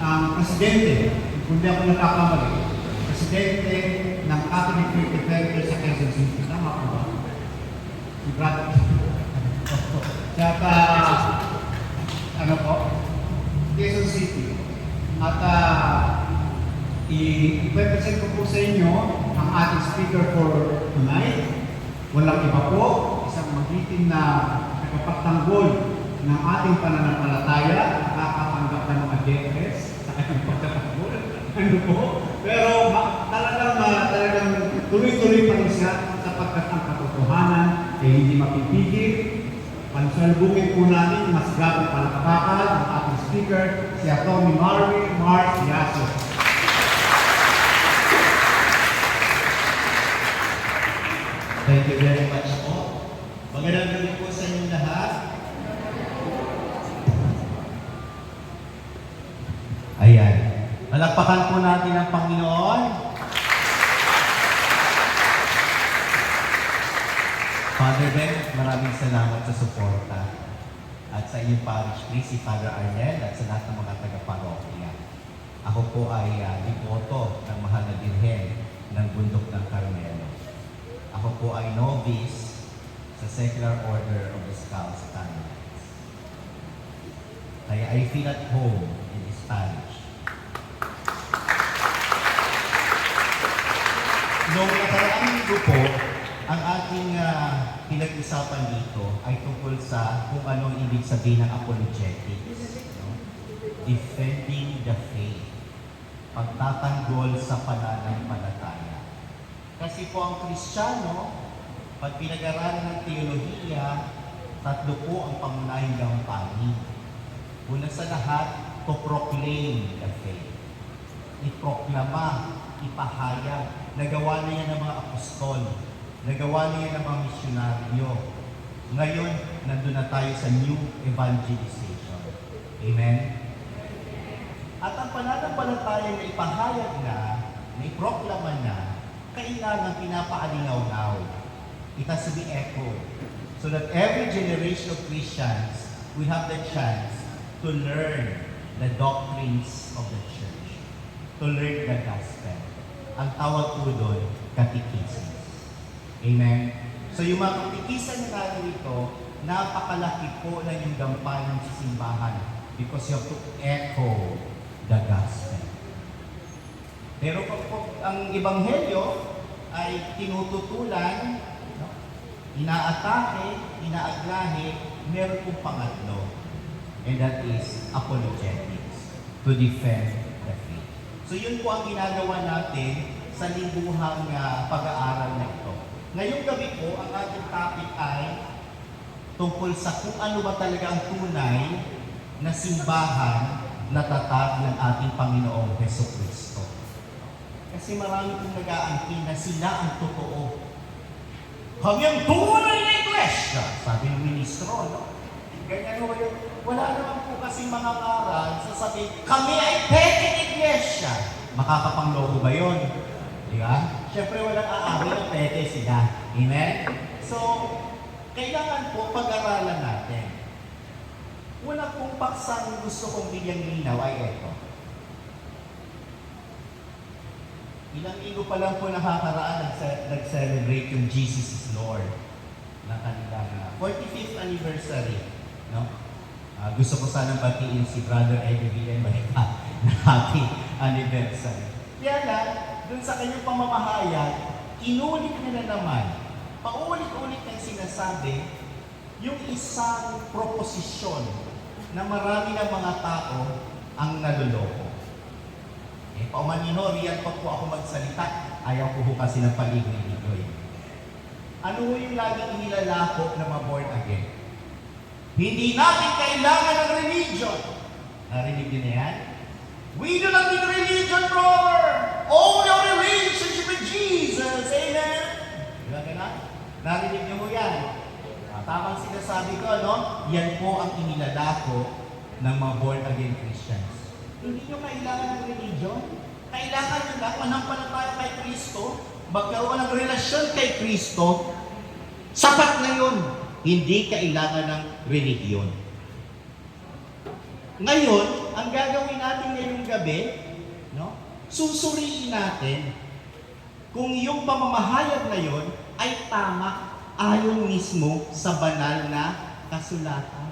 ang presidente, kung di ako nagkakamali, presidente ng Catholic Faith Defenders sa Quezon City. Tama po ba? Si Brad. Tsaka, ano po? Quezon City. At i-present ko po sa inyo ang ating speaker for tonight. Walang iba po, isang magiting na nagpapagtanggol ng ating pananampalataya, nakakatanggap ng mga DFS sa kanyang pagtatanggol. Ano po? Pero talagang tuloy-tuloy pa rin siya sapagkat ang katotohanan ay hindi mapipigil. Pansalubungin po natin mas gabang palakpakan ang ating speaker, si Atty. Marvin Mars Yaso. Thank you very much po. Magandang gabi po sa inyong lahat. Ayan. Palakpakan po natin ang Panginoon. Father Ben, maraming salamat sa suporta at sa inyong parish priest, si Father Arnel, at sa lahat ng mga taga-parokya. Ako po ay devoto ng Mahal na Birhen ng Bundok ng Carmelo. Ako po ay novice sa Secular Order of the Scouts Carmelites. Kaya I feel at home in this parish. Noong nakaraang linggo po, ang ating pinag-usapan dito ay tungkol sa kung anong ibig sabihin ng apologetics. No? Defending the faith. Pagtatanggol sa pananampalataya. Kasi po ang Kristiyano, pag pinag-aralan ng teolohiya, tatlo po ang pangunahing gampanin. Una sa lahat, to proclaim the faith. Iproklama, ipahayag. Nagawa na yan ng mga apostol. Nagawa na yan ng mga misyonaryo. Ngayon, nandun na tayo sa new evangelization. Amen? At ang pananampalataya na ipahayag na iproklama na, kailangan pinapaalinaw-naw. It has to be echoed. So that every generation of Christians will have the chance to learn the doctrines of the church. To learn the gospel. Ang tawag po doon, catechism. Amen? So yung mga katikisan na natin ito, napakalaki po na yung gampanan sa simbahan because you have to echo the gospel. Pero pag ang ebanghelyo ay tinututulan, no? Inaatake, inaaglahe, meron pong pangatlo. And that is apologetics, to defend the faith. So yun po ang ginagawa natin sa lingguhang pag-aaral na ito. Ngayong gabi po, ang ating topic ay tungkol sa kung ano ba talaga ang tunay na simbahan na tatag ng ating Panginoong Jesucristo. Kasi marami pong nag-aangkin na sila ang totoo. Kami ang tunay na iglesia, sabi ng ministro, no? Ganyan mo yun. Wala naman po kasi mga aral sasabihin, kami ay peke iglesia. Makakapangloko ba yun? Di ba? Siyempre walang aaway ng peke sila. Amen? So, kailangan po pag-aralan natin. Wala pong paksang gusto kong bigyang linaw ay ito. Ilang linggo pa lang po nakakaraan nag-celebrate yung Jesus is Lord na kanilang 45th anniversary. No? Gusto ko sanang batiin si Brother Eddie Villanueva na happy anniversary. Kaya lang, dun sa kanyang pamamahayag, inulit niya na naman, paulit-ulit ng sinasabi, yung isang proposisyon na marami ng mga tao ang naluloko. Paumanino, riyan pa po ako magsalita. Ayaw ko ho kasi ng paligoy-ligoy. Ano ho yung laging inilalako na ma-born again? Hindi natin kailangan ng religion. Narinig din na yan? We do not need religion, brother! Only our relationship with Jesus. Amen? Diba ganun? Narinig niyo ho yan? Tamang sinasabi ko, no? Yan po ang inilalako ng mga born again Christians. Hindi nyo kailangan ng religion. Kailangan nyo lang manampalataya kay Kristo, magkaroon ng relasyon kay Kristo. Sapat na yun. Hindi kailangan ng religion. Ngayon, ang gagawin natin ngayong gabi, no? Susuriin natin kung yung pamamahayag na yon ay tama ayon mismo sa banal na kasulatan.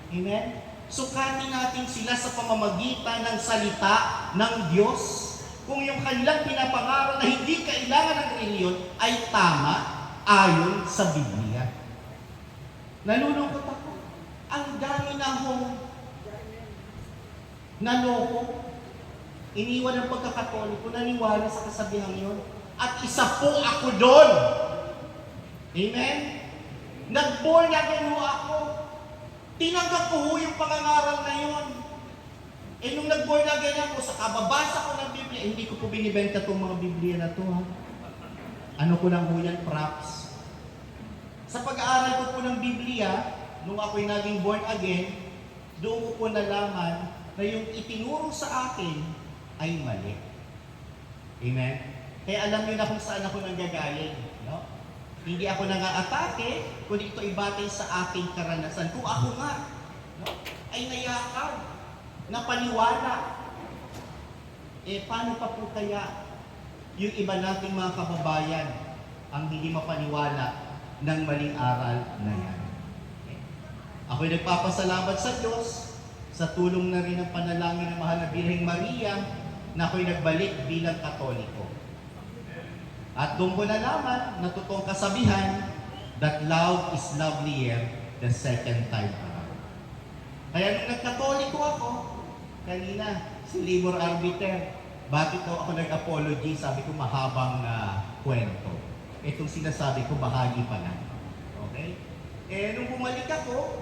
Amen? Sukatin natin sila sa pamamagitan ng salita ng Diyos. Kung yung kanilang pinapangaral na hindi kailangan ng reliyon ay tama ayon sa Biblia. Nalulungkot ako. Ang dami na akong naloko. Iniwan ng pagkakatoliko, naniwala sa kasabihang yun. At isa po ako doon. Amen? Nag-born again ho ako. Tinanggap ko ho yung pangangaral na yun. Eh nung nag-born again ako, sa kababasa ko ng Biblia, hindi ko po binibenta itong mga Biblia na to ha. Ano ko lang ho yan, props. Sa pag-aaral ko po ng Biblia, nung ako'y naging born again, doon ko po nalaman na yung itinuro sa akin ay mali. Amen? Kaya alam niyo na kung saan ako nanggagaling. No? Hindi ako nang-aatake, kundi ito ibatay sa aking karanasan. Kung ako nga, no, ay nayakag, napaniwala, paano pa po kaya yung iba nating mga kababayan ang hindi mapaniwala ng maling aral na yan? Okay? Ako'y nagpapasalamat sa Diyos sa tulong na rin ng panalangin ng Mahal na Birheng Maria na ako'y nagbalik bilang Katoliko. At doon ko nalaman na totoong kasabihan that love is lovelier the second time around. Kaya nung nagkatoliko ako, kanina, si Libor Arbiter, bakit daw ako nag-apology? Sabi ko mahabang kwento. Itong sinasabi ko, bahagi pa lang. Okay? Nung bumalik ako,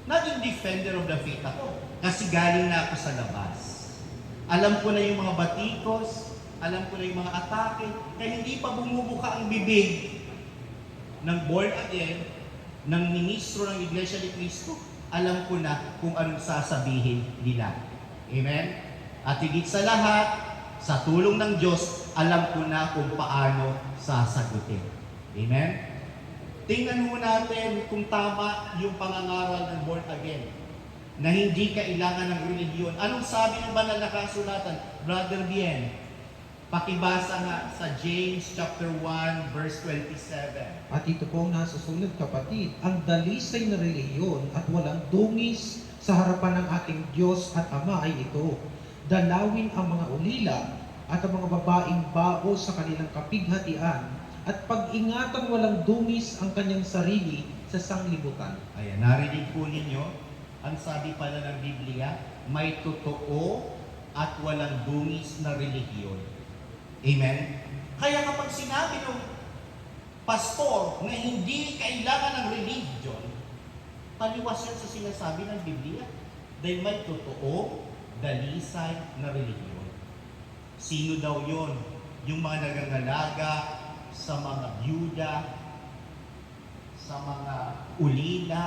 naging defender of the faith ako. Kasi galing na ako sa labas. Alam ko na yung mga batikos, alam ko na yung mga atake, kaya hindi pa bumubuka ang bibig ng born again, ng ministro ng Iglesia ni Cristo, alam ko na kung anong sasabihin nila. Amen? At higit sa lahat, sa tulong ng Diyos, alam ko na kung paano sasagutin. Amen? Tingnan mo natin kung tama yung pangangaral ng born again, na hindi kailangan ng religiyon. Anong sabi ng banal na kasulatan? Brother Bien, pakibasa nga sa James chapter 1 verse 27. At ito po ang nasusulat, kapatid, ang dalisay na relihiyon at walang dungis sa harapan ng ating Diyos at Ama ay ito: dalawin ang mga ulila at ang mga babaeng bao sa kanilang kapighatian at pag-ingatan walang dungis ang kanyang sarili sa sanglibutan. Ayan, narinig po ninyo, ang sabi pala ng Biblia, may totoo at walang dungis na relihiyon. Amen? Kaya kapag sinabi ng pastor na hindi kailangan ng religion, taliwas yan sa sinasabi ng Biblia. Dahil may totoo, dalisay na relihiyon. Sino daw yon? Yung mga nagangalaga sa mga byuda, sa mga ulila,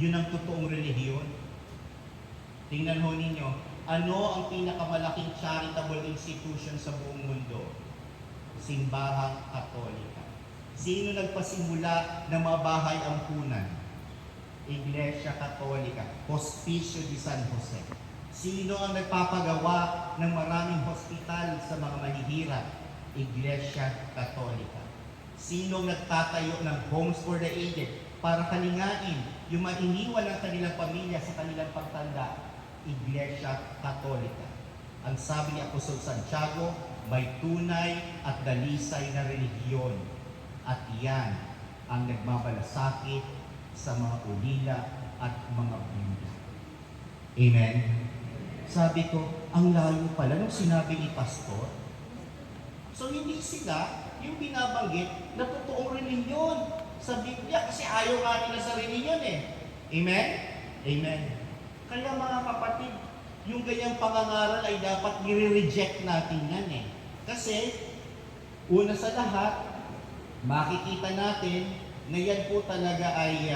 yun ang totoong relihiyon. Tingnan ho ninyo, ano ang pinakamalaking charitable institution sa buong mundo? Simbahang Katolika. Sino nagpasimula ng mga bahay ampunan? Iglesia Katolika, Hospicio de San Jose. Sino ang nagpapagawa ng maraming hospital sa mga mahihirap? Iglesia Katolika. Sino ang nagtatayo ng homes for the aged para kalingain yung mainiwan ng kanilang pamilya sa kanilang pagtanda? Iglesia Katolika. Ang sabi ni Apostol Santiago, may tunay at dalisay na relihiyon at iyan ang nagmabalasakit sa mga ulila at mga byuda. Amen? Sabi ko, ang layo pala nung sinabi ni Pastor. So hindi sila yung binabanggit na totoong relihiyon sa Biblia kasi ayaw nga nila sa relihiyon eh. Amen? Amen. Kaya mga kapatid, yung ganyang pangangaral ay dapat nire-reject natin yan eh. Kasi, una sa lahat, makikita natin na yan po talaga ay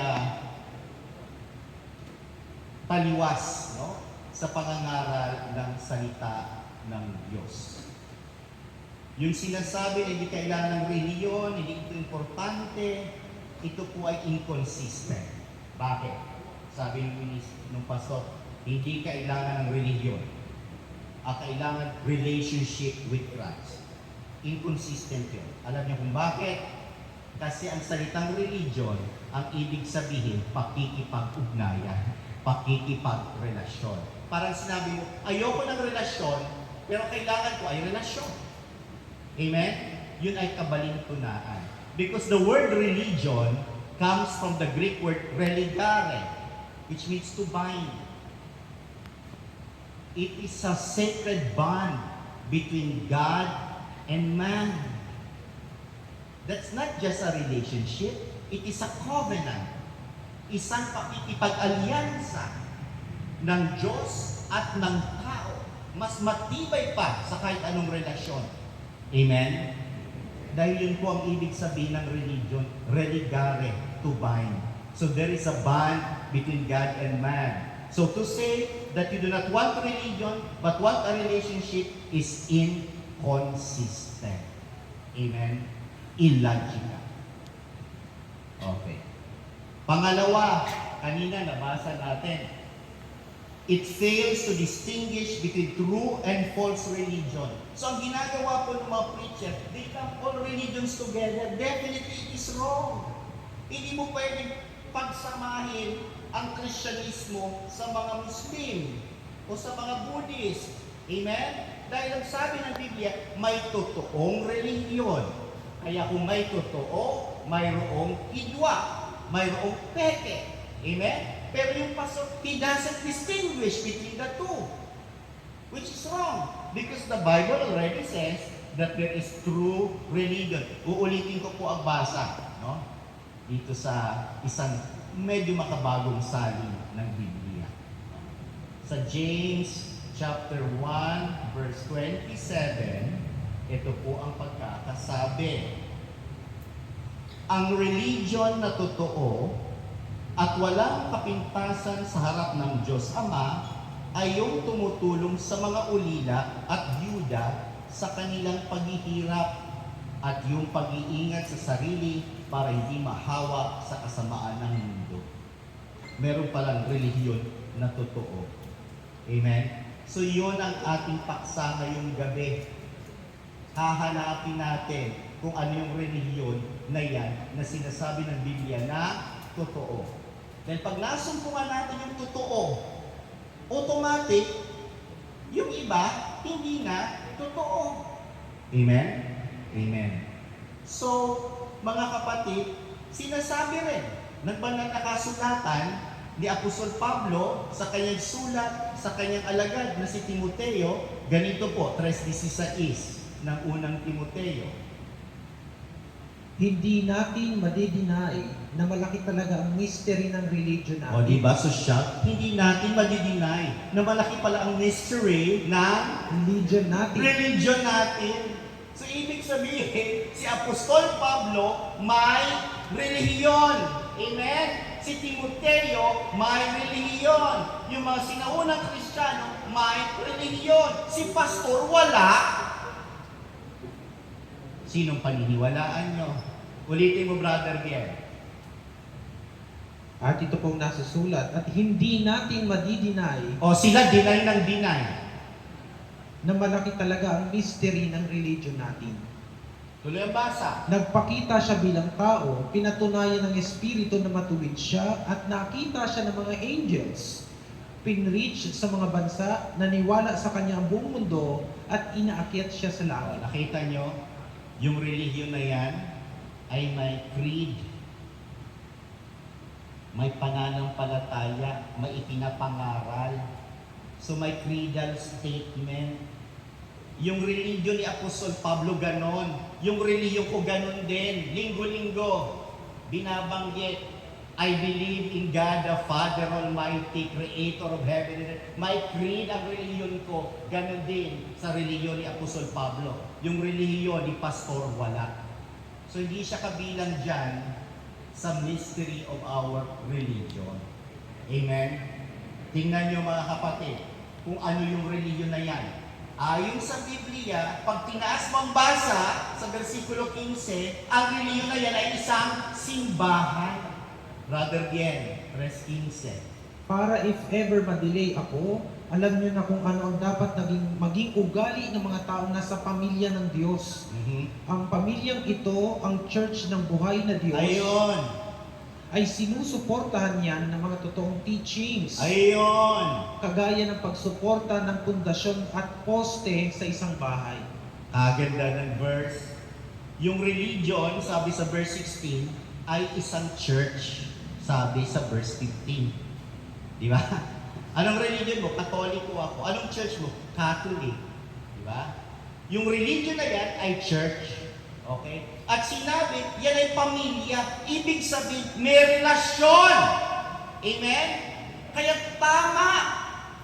taliwas, no? Sa pangangaral ng salita ng Diyos. Yung sinasabi na hindi kailangan ng reliyon, hindi ito importante, ito po ay inconsistent. Bakit? Sabi ng pastor, Hindi kailangan ng religion. Kailangan relationship with Christ. Inconsistent yun. Alam niyo kung bakit? Kasi ang salitang religion, ang ibig sabihin, pakikipag-ugnayan, pakikipag-relasyon. Parang sinabi mo, ayoko ng relasyon, pero kailangan ko ay relasyon. Amen? Yun ay kabalintunaan. Because the word religion comes from the Greek word religare, which means to bind. It is a sacred bond between God and man. That's not just a relationship, it is a covenant. Isang pakikipag-alyansa ng Diyos at ng tao. Mas matibay pa sa kahit anong relasyon. Amen? Dahil yun po ang ibig sabihin ng religion, religare, to bind. So there is a bond between God and man. So to say that you do not want religion, but want a relationship is inconsistent. Amen? Illogical. Okay. Pangalawa, kanina nabasa natin, it fails to distinguish between true and false religion. So ang ginagawa po ng mga preacher, they lump all religions together. Definitely it is wrong. Hindi mo pwedeng pagsamahin ang Kristyanismo sa mga Muslim o sa mga Buddhist. Amen? Dahil ang sabi ng Biblia, may totoong relihiyon. Kaya kung may totoo, mayroong hidwa, mayroong peke. Amen? Pero yung pastor, he doesn't distinguish between the two. Which is wrong. Because the Bible already says that there is true religion. Uulitin ko po ang basa. No? Dito sa isang medyo makabagong salin ng Biblia. Sa James chapter 1 verse 27, ito po ang pagkakasabi. Ang religion na totoo at walang kapintasan sa harap ng Diyos Ama ay yung tumutulong sa mga ulila at byuda sa kanilang paghihirap at yung pag-iingat sa sarili para hindi mahawa sa kasamaan ng mundo. Meron palang relihiyon na totoo. Amen? So yun ang ating paksa ngayong gabi. Hahanapin natin kung ano yung relihiyon na yan na sinasabi ng Biblia na totoo. Dahil pag nasumpungan natin yung totoo, automatic, yung iba, hindi na totoo. Amen? Amen. So, mga kapatid, sinasabi rin ng banal na kasulatan ni Apostol Pablo sa kanyang sulat sa kanyang alagad na si Timoteo, ganito po, 3:16 ng unang Timoteo. Hindi natin madidinay na malaki talaga ang mystery ng religion O natin. diba, so siya, hindi natin madidinay na malaki pala ang mystery ng religion natin. So, ibig sabihin, si Apostol Pablo may relihiyon. Amen? Si Timoteo may relihiyon. Yung mga sinaunang Kristiyano may relihiyon. Si pastor wala. Sinong paniniwalaan nyo? Ulitin mo, Brother Biel. At ito pong nasa sulat, at hindi natin madidinay O sila deny ng deny. na malaki talaga ang mystery ng religion natin. Tuloy ang basa. Nagpakita siya bilang tao, pinatunayan ng Espiritu na matuwid siya, at nakita siya ng mga angels. Pinreach sa mga bansa, naniwala sa kanya ang buong mundo, at inaakyat siya sa langit. Nakita nyo, yung relihiyon na yan ay may creed, may pananampalataya, may ipinapangaral. So may creedal statement. Yung religion ni Apostol Pablo ganon. Yung religion ko ganon din. Linggo-linggo, binabanggit, I believe in God the Father Almighty, Creator of heaven and earth. My creed, ang religion ko, ganon din sa religion ni Apostol Pablo. Yung religion ni Pastor wala. So hindi siya kabilang dyan sa mystery of our religion. Amen? Tingnan nyo mga kapatid, kung ano yung religion na yan. Ayon sa Biblia, pag tinaas mo ang basa sa versikulo 15, ang relihiyon na yan ay isang simbahan. Brother Bien, verse 15. para if ever madelay ako, alam niyo na kung ano ang dapat maging ugali ng mga taong nasa pamilya ng Diyos. Ang pamilyang ito, ang church ng buhay na Diyos, Ayun. ay sinusuportahan yan ng mga totoong teachings. Ayun. Kagaya ng pagsuporta ng pundasyon at poste sa isang bahay. Ganda ng verse. Yung religion, sabi sa verse 16, ay isang church. Sabi sa verse 15. Di ba? Anong religion mo? Katoliko ako. Anong church mo? Catholic. Di ba? Yung religion na yan ay church. Okay? At sinabi, yan ay pamilya. Ibig sabihin, may relasyon. Amen? Kaya tama.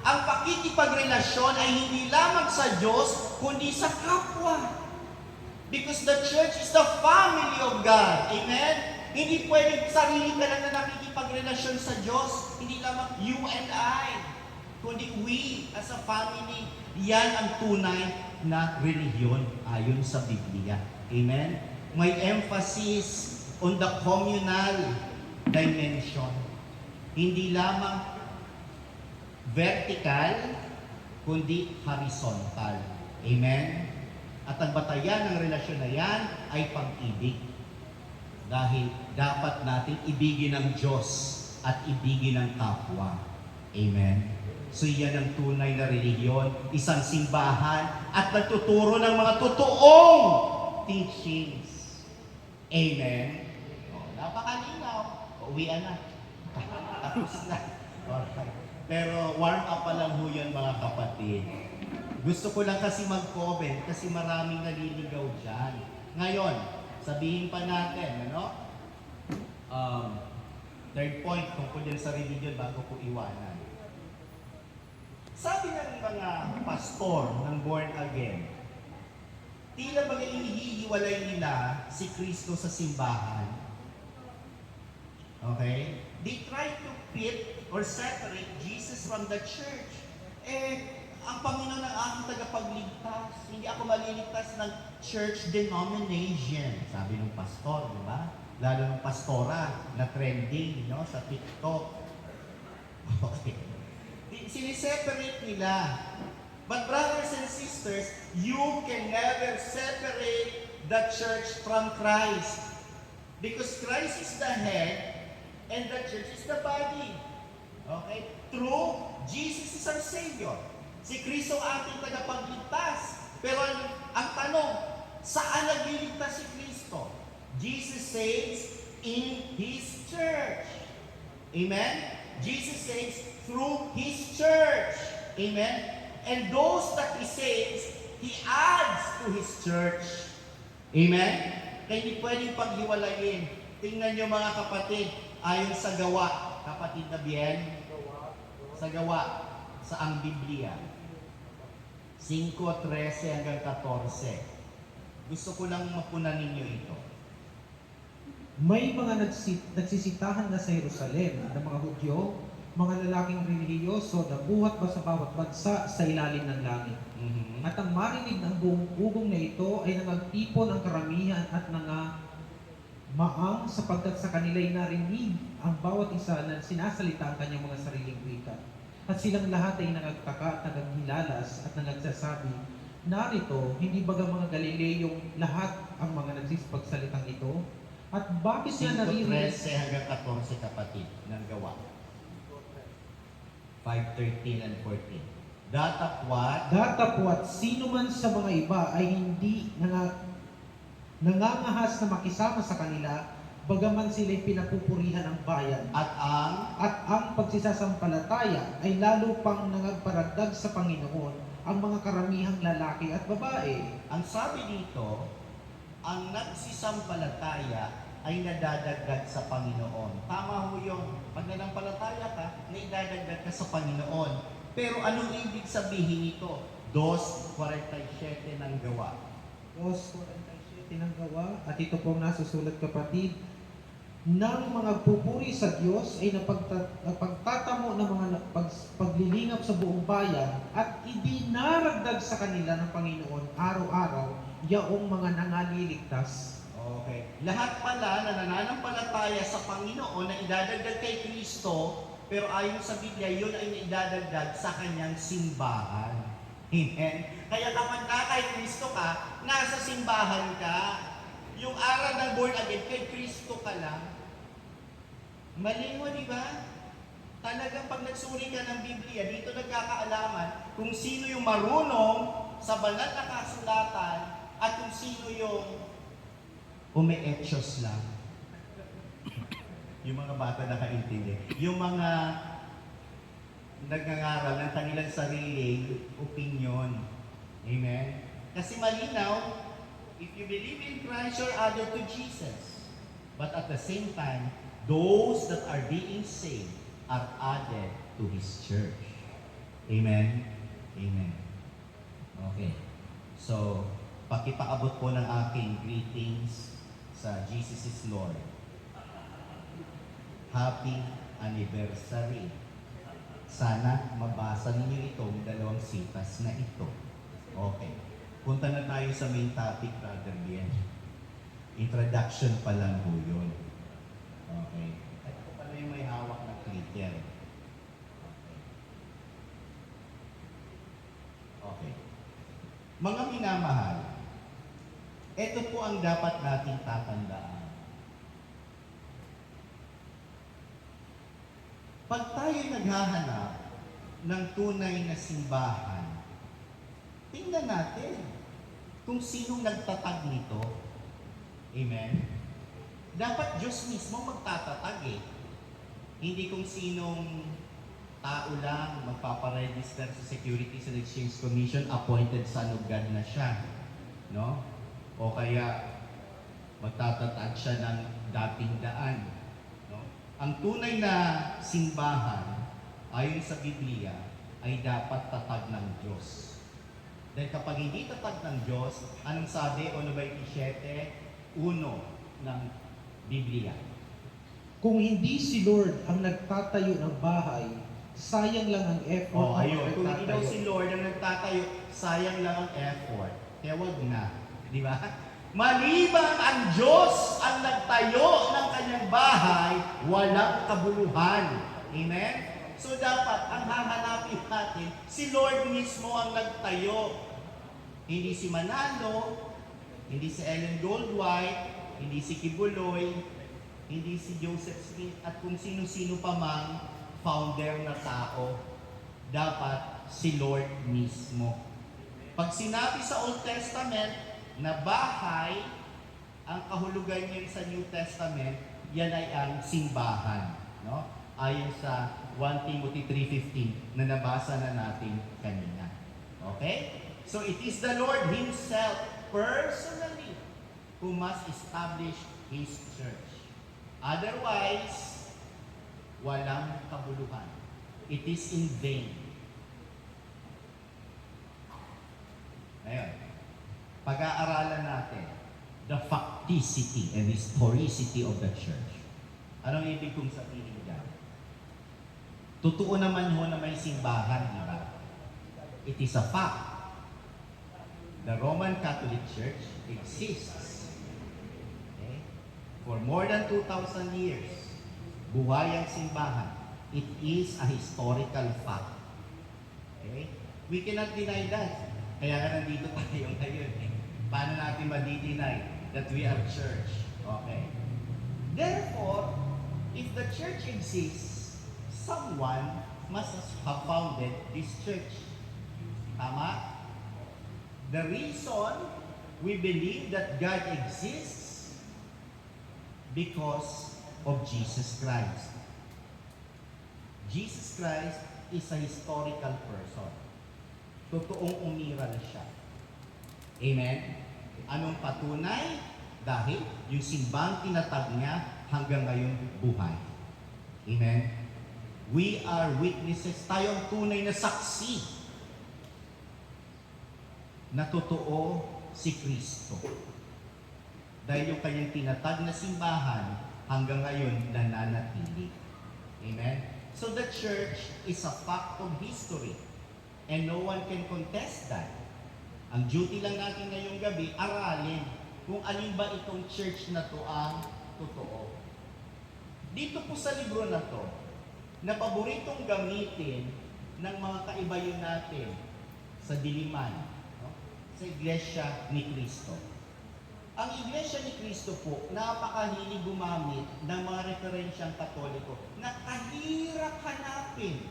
Ang pakikipagrelasyon ay hindi lamang sa Diyos, kundi sa kapwa. Because the church is the family of God. Amen? Hindi pwedeng sarili ka lang na nakikipagrelasyon sa Diyos. Hindi lamang you and I. Kundi we as a family. Yan ang tunay na relihiyon ayon sa Biblia. Amen? May emphasis on the communal dimension. Hindi lamang vertical, kundi horizontal. Amen? At ang batayan ng relasyon na yan ay pag-ibig. Dahil dapat natin ibigin ang Diyos at ibigin ang kapwa. Amen? So yan ang tunay na relihiyon, isang simbahan at nagtuturo ng mga totoong teachings. Amen? Napakalinaw. Uwian na. Tapos na. Alright. Pero warm up pa lang ho yan mga kapatid. Gusto ko lang kasi mag-comment kasi maraming naliligaw dyan. Ngayon, sabihin pa natin, ano? Third point tungkol din sa religion bago ko iwanan. Sabi ng mga pastor ng born again, tila ba inihihiwalay nila si Kristo sa simbahan? Okay? They try to pit or separate Jesus from the church. Ang Panginoon ang aking tagapagligtas. Hindi ako maliligtas ng church denomination. Sabi ng pastor, di ba? Lalo ng pastora na trending, sa TikTok. Okay. Siniseparate nila. But brothers and sisters, you can never separate the church from Christ. Because Christ is the head and the church is the body. Okay? True, Jesus is our Savior. Si Kristo ating tagapagligtas. Pero ang tanong, saan nagliligtas si Kristo? Jesus saves in His church. Amen? Jesus saves through His church. Amen? And those that He saves, He adds to His church. Amen? Kaya hindi pwedeng paghiwalayin. Tingnan nyo mga kapatid, ayon sa gawa, kapatid na Bien, sa gawa, sa ang Biblia. 5:13 hanggang 14. Gusto ko lang mapunan ninyo ito. May mga nagsisitahan na sa Jerusalem ng mga Hudyo, mga lalaking relihiyoso na buhat ba sa bawat bansa sa ilalim ng langit. At ang marinig ng buong ugong na ito ay nagtipon ang karamihan at maang sapagkat sa kanila'y narinig ang bawat isa na sinasalita ang kanyang mga sariling wika. At silang lahat ay nagtaka at naghilalas at nagsasabi, narito, hindi baga mga Galileyong lahat ang mga nagsipagsalitang ito? At bakit niya naririnig? 5:13 hanggang 14 kapatid ng gawa. 5:13 and 14. Datapwat, sino man sa mga iba ay hindi nangangahas na makisama sa kanila, bagaman sila'y pinapupurihan ng bayan. At ang pagsisasampalataya ay lalo pang nangagparagdag sa Panginoon ang mga karamihang lalaki at babae. ang sabi dito, ang nagsisampalataya ay nadadagdag sa Panginoon. Tama ho yung pag nanampalataya ka, naidadagdag ka sa Panginoon. Pero anong ibig sabihin nito? 2:47 ng gawa. 2:47 ng gawa, at ito pong nasusulat kapatid, nang mga pupuri sa Diyos ay napagtatamo ng mga paglilingap sa buong bayan at idinaragdag sa kanila ng Panginoon araw-araw yaong mga nangaliligtas. Okay. Lahat pala na nananampalataya sa Panginoon na idadagdag kay Kristo, pero ayon sa Biblia, yun ay naidadagdag sa kanyang simbahan. Amen? Kaya kapag ka kay Kristo ka, nasa simbahan ka. Yung aral ng born again, kay Kristo ka lang. Mali mo, di ba? Talagang pag nagsuri ka ng Biblia, dito nagkakaalaman kung sino yung marunong sa banal na kasulatan at kung sino yung umi-etchos lang. Yung mga bata nakaintindi. Yung mga nagngangaral ng kanilang sariling opinion. Amen? Kasi malinaw, if you believe in Christ, you're added to Jesus. But at the same time, those that are being saved are added to His church. Amen? Amen. Okay. So, pakipaabot po ng aking greetings sa Jesus is Lord. Happy anniversary. Sana mabasa ninyo itong dalawang sitas na ito. Okay. Punta na tayo sa main topic, Brother Bien. Introduction pa lang po yun. Okay. Ito po pala yung may hawak na clicker. Okay. Okay. Mga minamahal, ito po ang dapat nating tatandaan. Pag tayo naghahanap ng tunay na simbahan, tingnan natin kung sinong nagtatag nito. Amen? Dapat Diyos mismo magtatatag eh. Hindi kung sinong tao lang magpaparegister sa Securities and Exchange Commission, appointed sa lugar na siya. No? O kaya magtatatag siya ng dating daan. No? Ang tunay na simbahan, ayon sa Biblia, ay dapat tatag ng Diyos. Dahil kapag hindi tatag ng Diyos, anong sabi, 1:27, ng Biblia? Kung hindi si Lord ang nagtatayo ng bahay, sayang lang ang effort ng Ayun. Kung hindi daw nagtatayo. si Lord ang nagtatayo, sayang lang ang effort. Kaya wag na. Di ba? Maliban ang Diyos ang nagtayo ng kanyang bahay, walang kabuluhan. Amen? So dapat ang hahanapin natin, si Lord mismo ang nagtayo. Hindi si Manalo, hindi si Ellen Goldwhite, hindi si Kibuloy, hindi si Joseph Smith, at kung sino-sino pa mang founder na tao. Dapat si Lord mismo. Pag sinabi sa Old Testament na bahay, ang kahulugan niyan sa New Testament, yan ay ang simbahan. No? Ayon sa 1 Timothy 3:15 na nabasa na natin kanina. Okay? So it is the Lord Himself personally who must establish His church. Otherwise, walang kabuluhan. It is in vain. Ngayon, pag-aaralan natin the facticity and historicity of the church. Anong ibig kong sabihin dyan? Totoo naman ho na may simbahan, di ba? It is a fact. The Roman Catholic Church exists. Okay? For more than 2,000 years, buhay ang simbahan. It is a historical fact. Okay? We cannot deny that. Kaya nga nandito tayo ngayon. Paano natin ma-deny that we are church? Okay. Therefore, if the church exists, someone must have founded this church. Tama? The reason we believe that God exists because of Jesus Christ. Jesus Christ is a historical person. Totoong umiral siya. Amen? Anong patunay? Dahil yung simbang tinatag niya hanggang ngayon buhay. Amen? We are witnesses. Tayong tunay na saksi na totoo si Kristo. Dahil yung kanyang tinatag na simbahan hanggang ngayon nananatili. Amen? So the church is a fact of history. And no one can contest that. Ang duty lang natin ngayong gabi, aralin kung alin ba itong church na to ang totoo. Dito po sa libro na to, na paboritong gamitin ng mga kaibayon natin sa diliman, no? Sa Iglesia ni Cristo. Ang Iglesia ni Cristo po, napakahilig gumamit ng mga referensyang Katoliko na kahirap hanapin.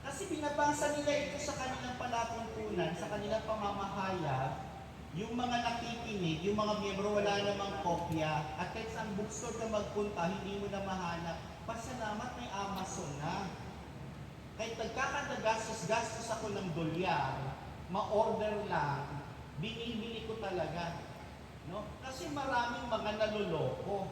Kasi binabasa nila ito sa kanilang palatuntunan, sa kanilang pamamahayag, yung mga nakikinig, yung mga miyembro, wala namang kopya, at kahit saan bookstore ka magpunta, hindi mo na mahanap. Pasalamat may Amazon na. Kahit nagkakadagastos-gastos ako ng dolyar, ma-order lang, binibili ko talaga. No? Kasi maraming mga naluloko,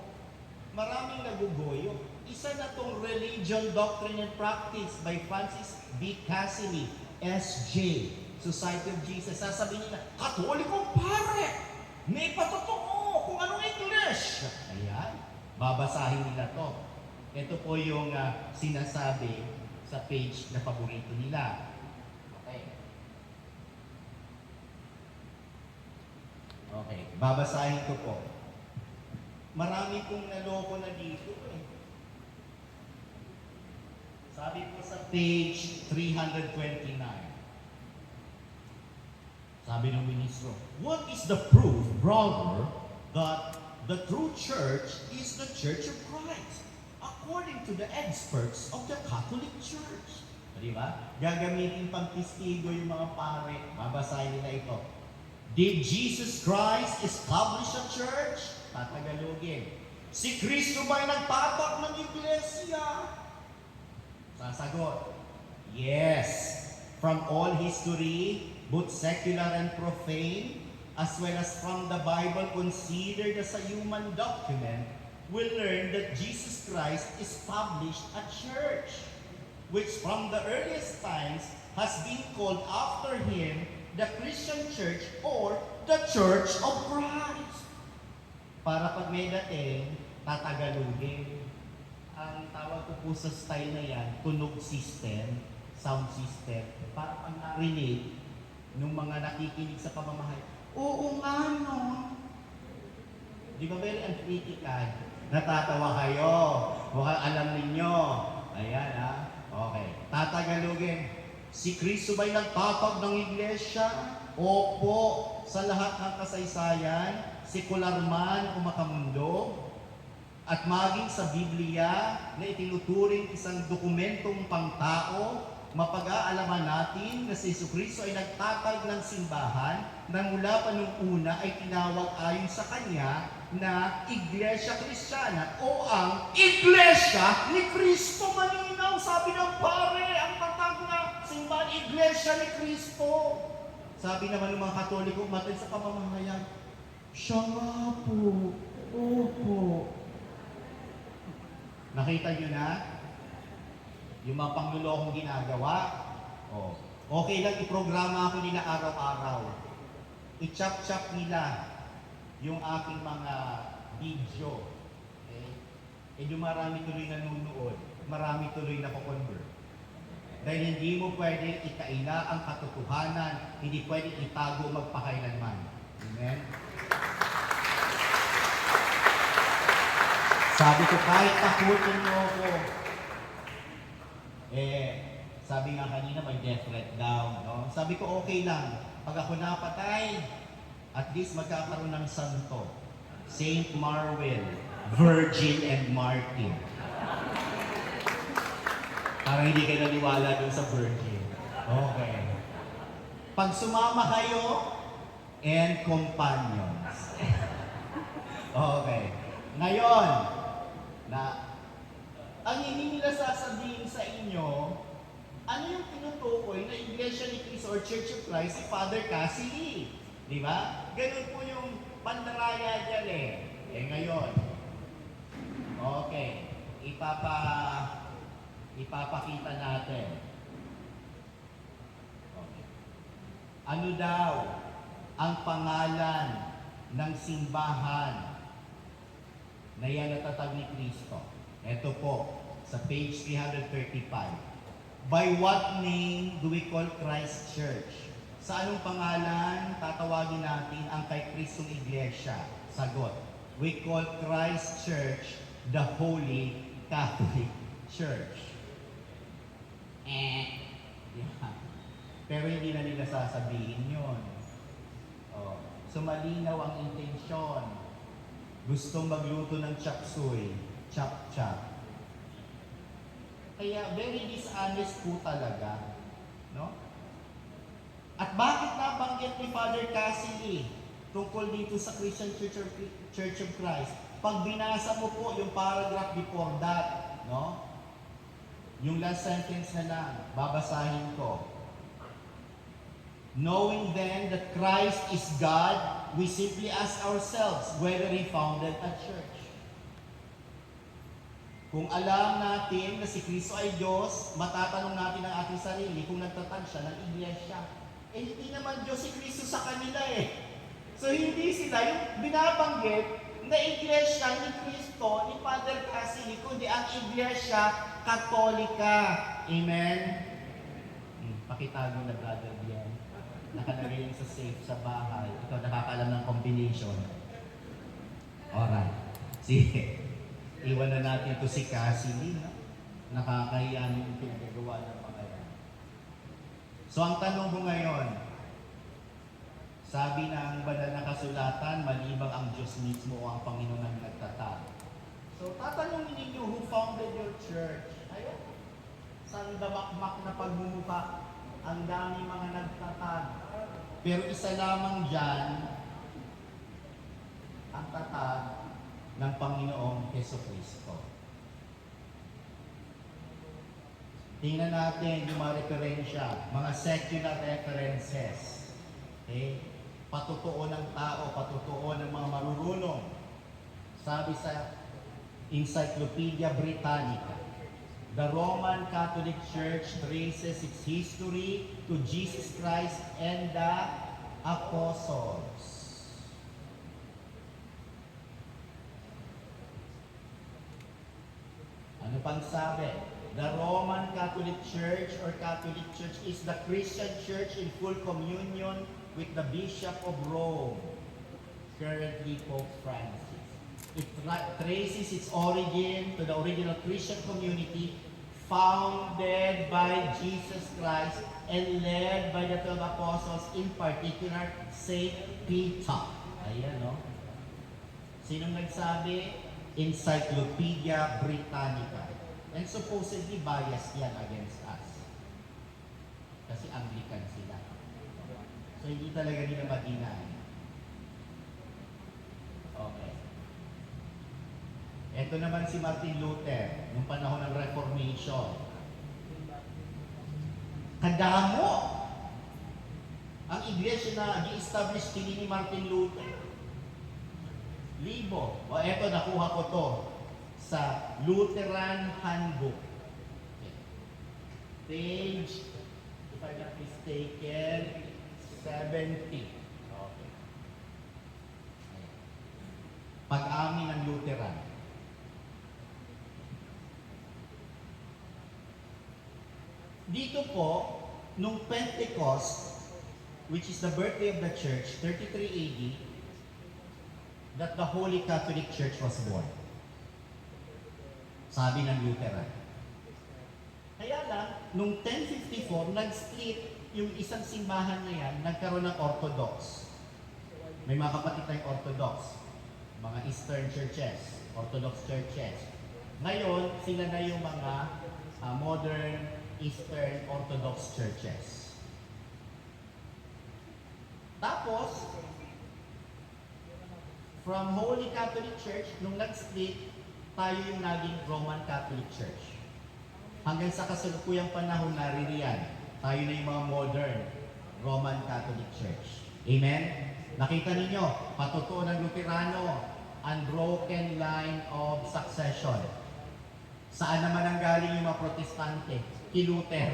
maraming nagugoyo. Isa na tong Religion, Doctrine and Practice by Francis B. Cassini, S.J., Society of Jesus. Sasabihin nila, Katolikong pare! May patotoo kung anong English! Ayan, babasahin nila to. Ito po yung sinasabi sa page na paborito nila. Okay. Okay, babasahin ko po. Marami pong naloko na dito eh. Sabi po sa page 329. Sabi ng ministro, what is the proof, brother, that the true church is the Church of Christ, according to the experts of the Catholic Church? Di ba? Gagamitin pang testigo yung mga pare. Babasahin nila ito. Did Jesus Christ establish a church? Tatagalogin. Si Kristo ba'y nagtatak ng iglesia? Sasagot, yes. From all history, both secular and profane, as well as from the Bible considered as a human document, we learn that Jesus Christ established a church, which from the earliest times has been called after him the Christian Church or the Church of Christ. Para pag may dating, tatagalogin. Ang tawag ko po sa style na yan, tunog system, sound system, para pag narinig ng mga nakikinig sa pamamahay, oo nga no. Di ba very uncritical? Natatawa kayo. Mukhang alam ninyo. Ayan ha. Okay. Tatagalogin. Si Kristo ba'y nagtatag ng iglesia? Opo. Sa lahat ng kasaysayan, sekular man o makamundo, at maging sa Biblia na itinuturing isang dokumentong pangtao, mapag-aalaman natin na si Jesucristo ay nagtatag ng simbahan na mula pa nung una ay tinawag ayon sa Kanya na Iglesia Kristiyana o ang Iglesia ni Kristo. Malinaw, sabi ng pare, ang tatag na simbahan, Iglesia ni Kristo. Sabi naman ng mga Katoliko, matay sa pamamahayag, siya nga po, opo. Nakita nyo na? Yung mga panglulokong ginagawa? Oh. Okay lang, iprograma ako nila araw-araw. I-chop-chop nila yung aking mga video. Okay? Eh, yung marami tuloy nanonood, marami tuloy na convert. Dahil hindi mo pwede ikaila ang katotohanan, hindi pwede itago magpakailanman. Amen? Sabi ko, kahit takutin mo ako, sabi nga kanina may death threat daw, no? Sabi ko, okay lang. Pag ako napatay, at least magkakaroon ng santo. Saint Marwell, Virgin and Martin. Parang hindi kayo naniwala dun sa Virgin. Okay. Pag sumama kayo, and companions. Okay. Ngayon, ang hindi nila sasabihin sa inyo, ano yung tinutukoy na Iglesia ni Cristo or Church of Christ si Father Cassidy? Di ba? Ganun po yung pandaraya dyan eh. Ngayon, okay, ipapakita natin. Okay. Ano daw ang pangalan ng simbahan na yan natatag ni Cristo? Ito po, sa page 335. By what name do we call Christ Church? Sa anong pangalan tatawagin natin ang kay Kristong Iglesia? Sagot, we call Christ Church the Holy Catholic Church. Yeah. Pero hindi na nila sasabihin yun. Oh. So malinaw ang intensyon. Gustong magluto ng chop suey, chop-chop. Kaya very dishonest po talaga. No? At bakit nabanggit ni Father Cassidy tungkol dito sa Christian Church of Christ? Pag binasa mo po yung paragraph before that, no? Yung last sentence na lang, babasahin ko. Knowing then that Christ is God, we simply ask ourselves whether He founded a church. Kung alam natin na si Kristo ay Diyos, matatanong natin ang ating sarili kung nagtatag siya ng iglesia. Eh hindi naman Diyos si Kristo sa kanila eh. So hindi sila yung binabanggit na iglesia ni Kristo, ni Father Cassidy, kundi ang iglesia Katolika. Amen? Pakitago na brother diyan. Nakalagay yung sa safe sa bahay. Ikaw nakakalam ng combination. Alright. Sige. Iwan na natin ito si Cassidy. No? Nakakahiyan yung pinagagawa ng mga yan. So ang tanong ko ngayon, sabi ng banal na kasulatan, malibang ang Diyos mismo o ang Panginoon ang nagtatag. So tatanungin ninyo, who founded your church? Ayun. Saan damakmak na pagmumuka? Ang dami mga nagtatag. Pero isa lamang dyan, ang tatag ng Panginoong Jesucristo. Tingnan natin yung mga referensya, mga secular references. Okay? Patotoo ng tao, patotoo ng mga marurunong. Sabi sa Encyclopedia Britannica, the Roman Catholic Church traces its history to Jesus Christ and the Apostles. Ano pang sabi? The Roman Catholic Church or Catholic Church is the Christian church in full communion with the Bishop of Rome, currently Pope Francis. It traces its origin to the original Christian community founded by Jesus Christ and led by the 12 apostles, in particular, Saint Peter. Ayan, no? Sinong nagsabi? Encyclopedia Britannica. And supposedly biased yan against us. Kasi Anglican sila. So hindi talaga nila madinay. Okay. Ito naman si Martin Luther, nung panahon ng Reformation. Kadamo ang iglesia na i-establish ni Martin Luther. Libo. O eto, nakuha ko to sa Lutheran Handbook. Okay. Page, if I'm not mistaken, 70. Okay. Pag-amin ng Lutheran. Dito po, nung Pentecost, which is the birthday of the church, 33 AD, that the Holy Catholic Church was born. Sabi ng Lutheran. Kaya lang, nung 1054, nag-split yung isang simbahan na yan, nagkaroon ng Orthodox. May mga kapatid tayong Orthodox, mga Eastern churches, Orthodox churches. Ngayon, sila na yung mga modern Eastern Orthodox churches. Tapos, from Holy Catholic Church, nung nag-split, tayo yung naging Roman Catholic Church. Hanggang sa kasalukuyang panahon, naririyan, tayo na yung mga modern Roman Catholic Church. Amen? Nakita ninyo, patotoo ng Luterano, unbroken line of succession. Saan naman ang galing yung mga Protestante? Kay Luther.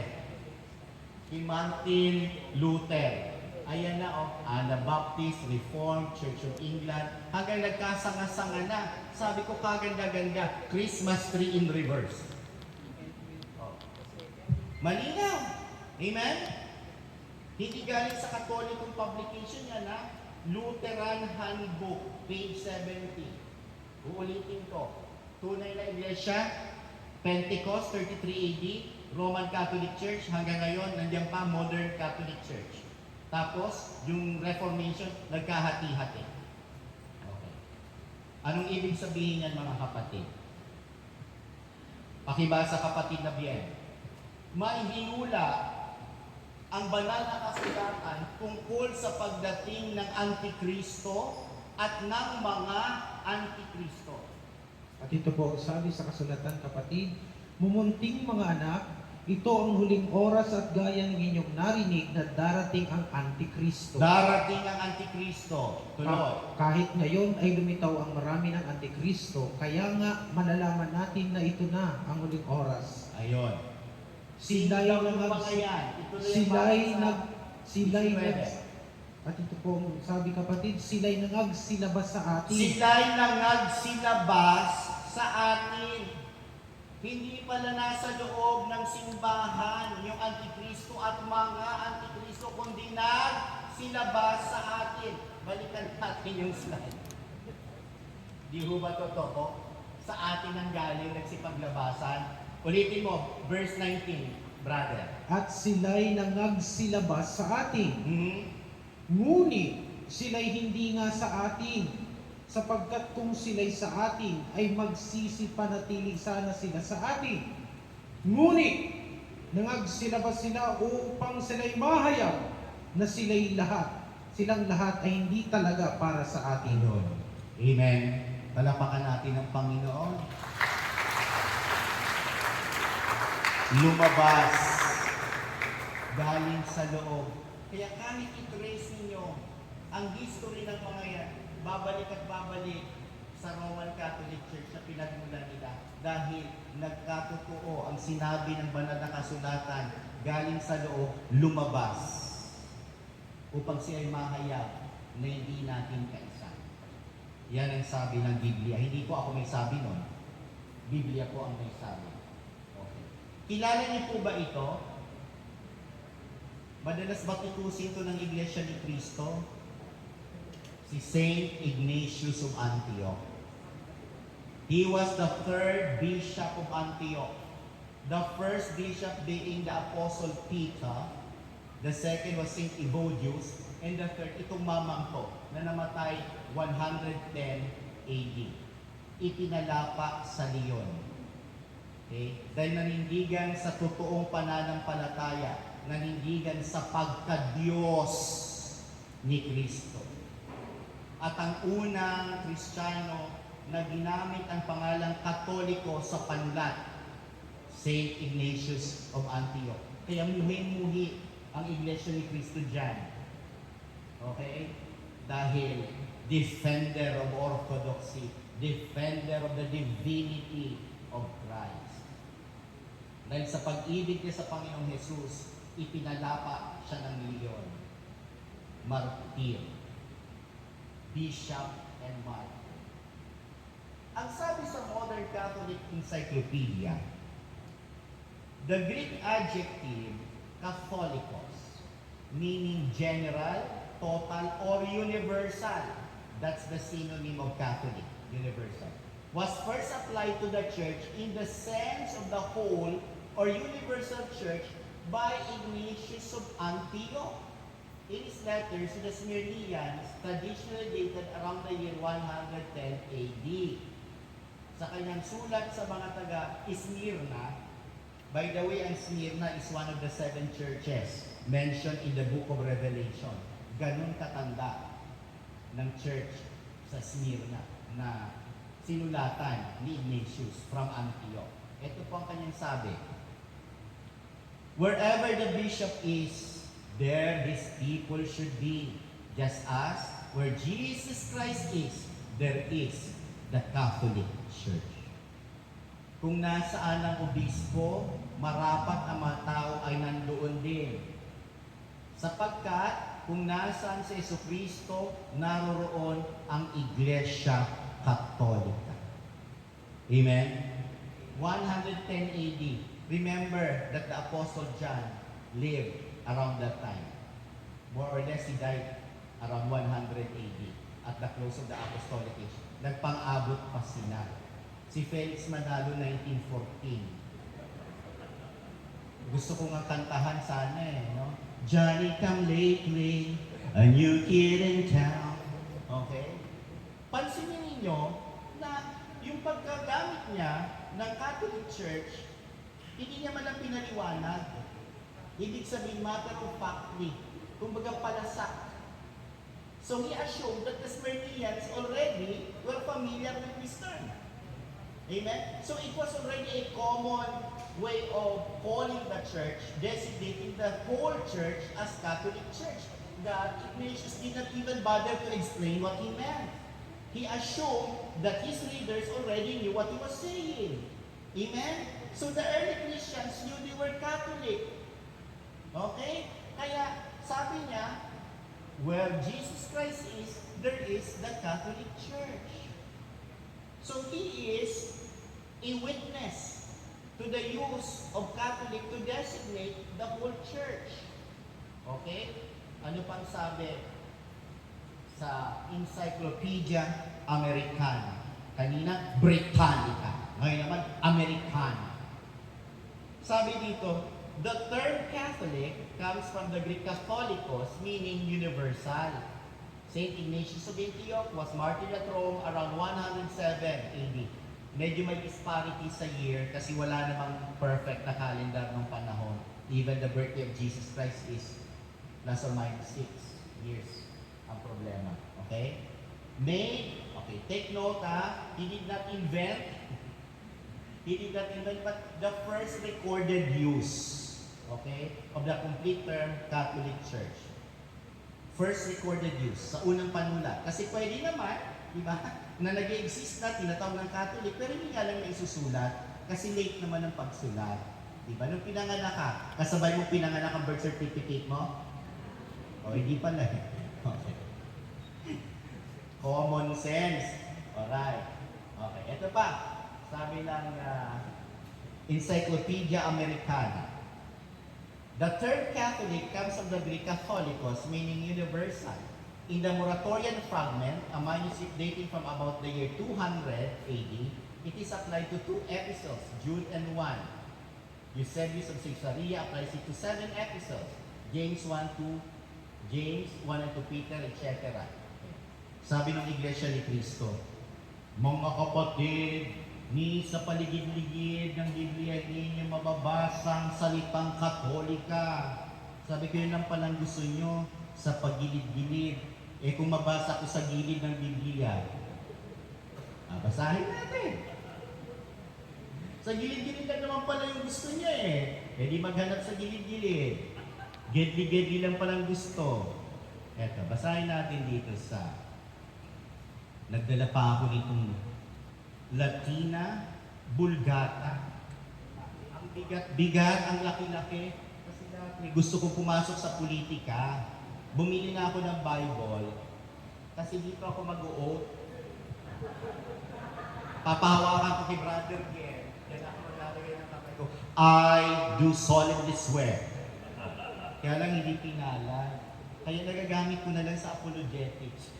Kay Martin Luther. Ayan na, Anabaptist, Reformed, Church of England, hanggang nagkasanga-sanga na. Sabi ko, kaganda-ganda, Christmas tree in reverse. Oh. Malinaw. Amen? Hindi galing sa Katolikong publication yan, ha? Lutheran Handbook, page 70. Uulitin ko. Tunay na iglesia, Pentecost, 33 AD, Roman Catholic Church, hanggang ngayon, nandiyan pa, Modern Catholic Church. Tapos, yung Reformation, nagkahati-hati. Okay. Anong ibig sabihin yan, mga kapatid? Pakibasa, kapatid na Bien. May hinula ang banal na kasulatan tungkol sa pagdating ng Antikristo at ng mga Antikristo. At ito po, sabi sa kasulatan, kapatid, mumunting mga anak, ito ang huling oras at gaya ng inyong narinig na darating ang Antikristo. Darating ang Antikristo. Tuloy. Kahit ngayon ay lumitaw ang marami ng Antikristo, kaya nga malalaman natin na ito na ang huling oras. Ayun. Sila'y Sino nag- mga yan? Ito na yung sila'y basa nag sila'y sa nag 19. at ito po sabi kapatid, sila'y nangagsilabas sa atin. Sila'y nangagsilabas sa atin. Hindi pala nasa loob ng simbahan yung Antikristo at mga Antikristo, kundi nagsilabas sa atin. Balikan natin yung slide. Di ho ba totoo? Sa atin ang galing nagsipaglabasan. Ulitin mo, verse 19, brother. At sila'y nangagsilabas sa atin. Hmm? Ngunit sila'y hindi nga sa atin, sapagkat kung sila'y sa atin, ay magsisipanatili sana sila sa atin. Ngunit, nangagsilabas sila upang sila'y mahayag na silang lahat ay hindi talaga para sa atin. Ayun. Amen. Palapakan natin ang Panginoon. Lumabas galing sa loob. Kaya kahit i-trace ninyo ang history ng mga yan, babalik at babalik sa Roman Catholic Church na pinagmulan nila dahil nagkatotoo ang sinabi ng banal na kasulatan galing sa loob, lumabas upang siya ay mahayag na hindi natin kaisa. Yan ang sabi ng Biblia. Hindi po ako may sabi nun. Biblia po ang may sabi. Okay. Kilala niyo po ba ito? Madalas batikusin ito ng Iglesia ni Cristo? Si Saint Ignatius of Antioch. He was the third bishop of Antioch. The first bishop being the Apostle Peter. The second was Saint Evodius. And the third, itong mamang to, na namatay 110 AD. Ipinalapa sa Leon. Okay? Dahil nanindigan sa totoong pananampalataya, nanindigan sa pagka-Diyos ni Kristo. At ang unang Kristiyano na ginamit ang pangalang Katoliko sa panlat, Saint Ignatius of Antioch. Kaya muhi-muhi ang Iglesia ni Cristo dyan. Okay? Dahil defender of orthodoxy, defender of the divinity of Christ. Dahil sa pag-ibig niya sa Panginoong Jesus, ipinalapa siya ng leon. Martir. Bishop and martyr. Ang sabi sa Modern Catholic Encyclopedia, the Greek adjective Catholicos, meaning general, total, or universal, that's the synonym of Catholic, universal, was first applied to the church in the sense of the whole or universal church by Ignatius of Antioch. In his letters to the Smyrnians, traditionally dated around the year 110 AD. Sa kanyang sulat sa mga taga Smyrna, by the way, ang Smyrna is one of the 7 churches mentioned in the book of Revelation. Ganun katanda ng church sa Smyrna na sinulatan ni Ignatius from Antioch. Ito po ang kanyang sabi. Wherever the bishop is, there his people should be, just as where Jesus Christ is, there is the Catholic Church. Kung nasaan ang obispo, marapat ang mga tao ay nandoon din. Sapagkat kung nasaan si Jesucristo, naroroon ang Iglesia Katolika. Amen? 110 AD. Remember that the Apostle John lived around that time. More or less, he died around 100 AD at the close of the Apostolic Age. Nagpang-abot pa sila Si Felix Manalo, 1914. Gusto ko nga kantahan sana no? Johnny come lately, a new kid in town. Okay? Pansinin ninyo na yung pagkagamit niya ng Catholic Church, hindi niya man lang pinaliwanag. Ibig sabihin, matter of factly. Kumbaga palasak. So he assumed that the Smyrnians already were familiar with this term. Amen? So it was already a common way of calling the church, designating the whole church as Catholic Church. That Ignatius did not even bother to explain what he meant. He assumed that his readers already knew what he was saying. Amen? So the early Christians knew they were Catholic. Okay? Kaya sabi niya, where Jesus Christ is, there is the Catholic Church. So he is a witness to the use of Catholic to designate the whole church. Okay? Ano pang sabi sa Encyclopedia Americana? Kanina, Britannica. Ngayon naman, Americana. Sabi dito, the term Catholic comes from the Greek Catholicos, meaning universal. Saint Ignatius of Antioch was martyred at Rome around 107 AD. Medyo may disparity sa year kasi wala namang perfect na calendar ng panahon. Even the birthday of Jesus Christ is plus or minus 6 years ang problema. Okay? Okay, take note he did not invent, but the first recorded use, okay, of the complete term Catholic Church. First recorded use sa unang panulat. Kasi pwede naman, di ba, na nag-exist na, tinatawag ng Catholic, pero hindi nga lang na isusulat kasi late naman ang pagsulat. Di ba? Nung pinanganak ka, kasabay mo pinanganak ang birth certificate mo? O, hindi pala eh. Okay. Common sense. Alright. Okay, ito pa. Sabi ng Encyclopedia Americana. The term Catholic comes from the Greek Catholicos, meaning universal. In the Muratorian fragment, a manuscript dating from about the year 200 AD, it is applied to 2 epistles, Jude and 1. Eusebius of Caesarea applies it to 7 epistles, James 1 and 2 Peter, etc. Sabi ng Iglesia ni Cristo, mga kapatid, ni sa paligid-ligid ng Biblia ninyo mababasang salitang Katolika. Sabi ko yun lang palang gusto nyo sa pagilid-gilid. Eh kung mabasa ko sa gilid ng Biblia, basahin natin. Sa gilid-gilid lang naman pala yung gusto niya eh. Eh di maghanap sa gilid-gilid. Gedli-gedli lang palang gusto. Eto, basahin natin dito sa nagdala pa ako nitong Latina Vulgata. Ang bigat-bigat, ang laki-laki. Kasi dati gusto kong pumasok sa politika. Bumili na ako ng Bible. Kasi dito ako mag-o-oath. Papahawakan ko kay Brother Ger. Kaya ako maglalagay ng kamay ko, I do solemnly swear. Kaya lang hindi pinala. Kaya nagagamit ko na lang sa apologetics.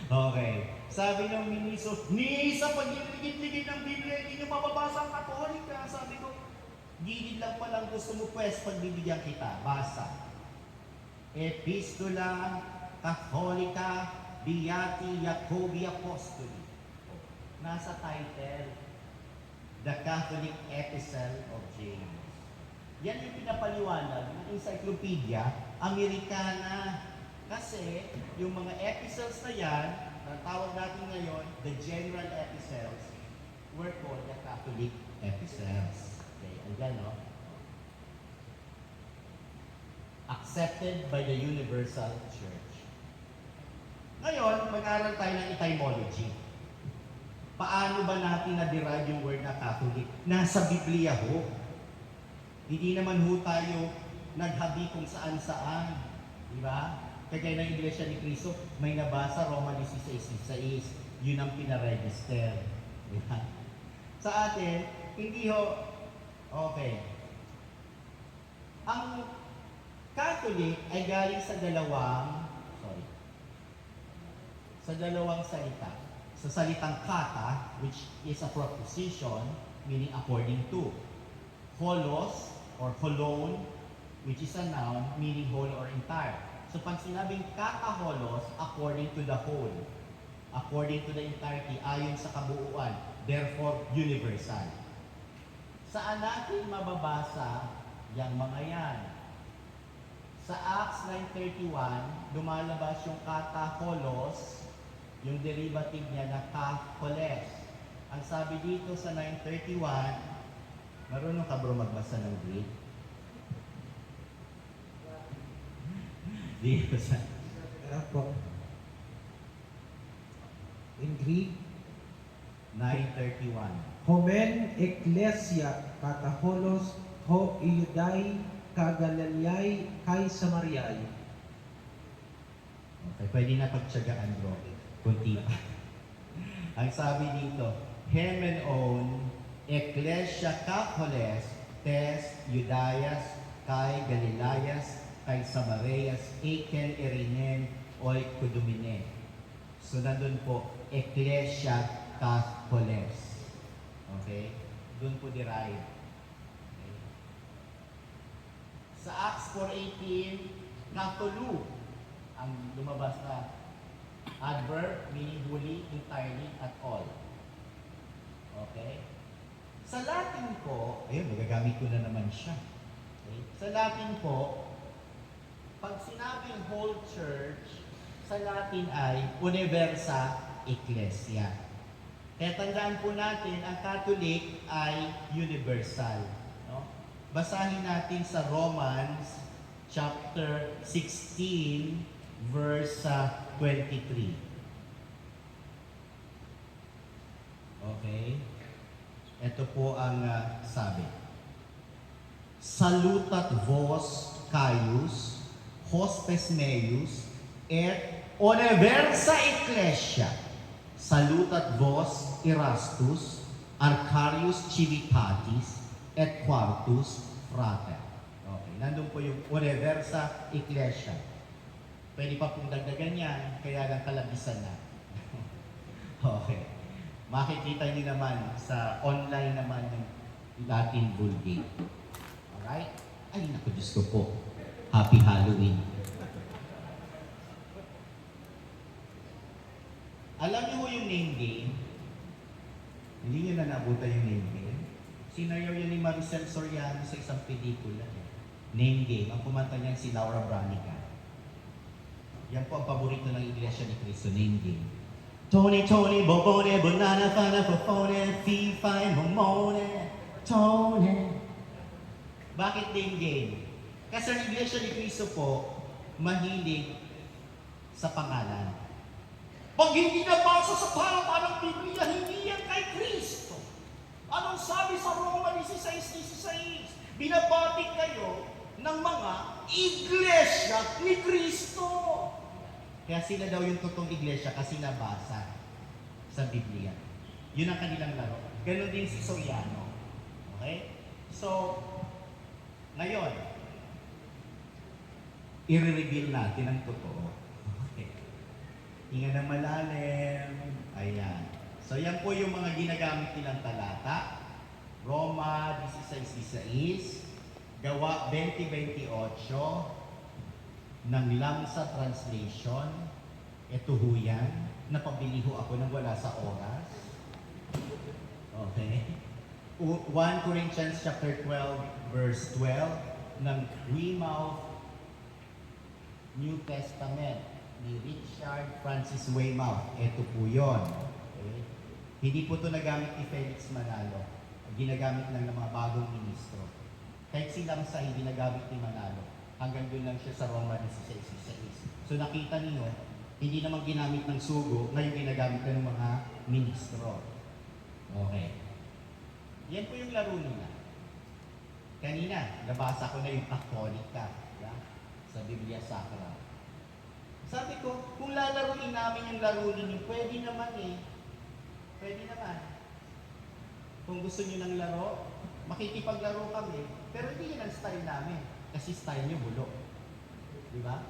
Okay. Sabi ng ministro, ni sa pagligid-ligid ng Biblia, hindi nyo mababasa ang Katolika. Sabi ko, gilid lang palang gusto mo pwes pagbibigyan kita. Basa. Epistola Catholica Beati Jacobi Apostoli. Nasa title, The Catholic Epistle of James. Yan yung pinapaliwanag ng Encyclopedia Americana. Kasi yung mga epistles na yan, ang tawag natin ngayon, the general epistles, were called the Catholic epistles. Okay, andyan no? Accepted by the Universal Church. Ngayon, mag-aaral tayo ng etymology. Paano ba natin na-derive yung word na Catholic? Nasa Biblia ho. Hindi naman ho tayo naghabi kung saan-saan. Di ba? Kagaya ng Iglesia ni Cristo, may nabasa Roma 16:16. Yun ang pinaregister. Di ba? Sa atin, hindi ho. Okay. Ang Catholic ay galing sa dalawang salita. sa salitang kata, which is a preposition, meaning according to. Holos or holon, which is a noun, meaning whole or entire. So pag sinabing kataholos, according to the whole, according to the entirety, ayon sa kabuuan, therefore universal. Saan natin mababasa yung mga yan? Sa Acts 9:31, lumalabas yung kataholos, yung derivative niya na kaholes. Ang sabi dito sa 9:31, marunong ka bro magbasa ng Greek? Dito sa Po. In Greek, 9:31. Homen Ecclesia kataholos ho iuday kagalaliyay kay Samaryay. Okay, pwede na pagtsagaan bro. Kunti pa. Ang sabi dito, Hemenon Ecclesia Capoles tes Judayas kay Galilayas kay Samareas Eken Erinen oy Kudumine. So nandun po, Ecclesia Capoles. Okay? Doon po derive. Okay. Sa Acts 4:18, Katolu ang lumabas na adverb, meaning wholly, entirely, at all. Okay? Sa Latin po, ayun, magagamit ko na naman siya. Okay? Sa Latin po, pag sinabing whole church, sa Latin ay universa ecclesia. Kaya tandaan po natin, ang Catholic ay universal. No? Basahin natin sa Romans chapter 16, verse 23. Okay? Ito po ang sabi. Salutat vos Caius, hospes meus, et universa ecclesia. Salutat vos Erastus, Arcarius Civitatis, et Quartus frater. Okay, nandun po yung universa ecclesia. Pwede pa pong dagdagan yan, kaya lang kalabisan na. Okay. Makikita niyo naman sa online naman yung Latin Vulgate. Alright? Ay, naku, Diyos ko po. Happy Halloween. Alam niyo yung name game? Hindi niyo na naabutan yung name game. Sinayaw yun ni Maricel Soriano sa isang pelikula. Name game. Ang kumanta niyan si Laura Branica. Yan po ang paborito ng Iglesia ni Cristo, name game. Tony, Tony, Bobone, Bonana, Fana, Fofone, Fifay, Momone, Tony. Bakit name game? Kasi ang Iglesia ni Cristo po, mahilig sa pangalan. Pag hindi nabasa sa talata ng Biblia, hindi yan kay Kristo. Anong sabi sa Roma 16:16? Binabati kayo ng mga Iglesia ni Kristo. Kaya sila daw yung totoong iglesia kasi nabasa sa Biblia. Yun ang kanilang laro. Ganon din si Soriano. Okay? So, ngayon, i-reveal natin ang totoo. Okay. Hinga na malalim. Ayan. So, yan po yung mga ginagamit nilang talata. Roma 16:16, Gawa 20:28, ng Lamsa Translation. Ito ho yan. Napabili ho ako nang wala sa oras. Okay. 1 Corinthians chapter 12, verse 12 ng Weymouth New Testament ni Richard Francis Weymouth. Ito po yun. Okay. Hindi po ito nagamit ni Felix Manalo. Ginagamit lang ng mga bagong ministro. Kahit si Lamsa hindi nagamit ni Manalo. Hanggang doon lang siya sa Roma 16:16. So nakita niyo, hindi naman ginamit ng sugo, ngayon ginagamit ng mga ministro. Okay. Yan po yung laro nila. Kanina, nabasa ko na yung Catholica, yeah? Sa Biblia Sacra. Sabi ko, kung lalaruin namin yung laro ninyo, pwede naman eh. Pwede naman. Kung gusto nyo ng laro, makikipaglaro kami, pero hindi yan ang style namin. Kasi style nyo bulok. Di ba?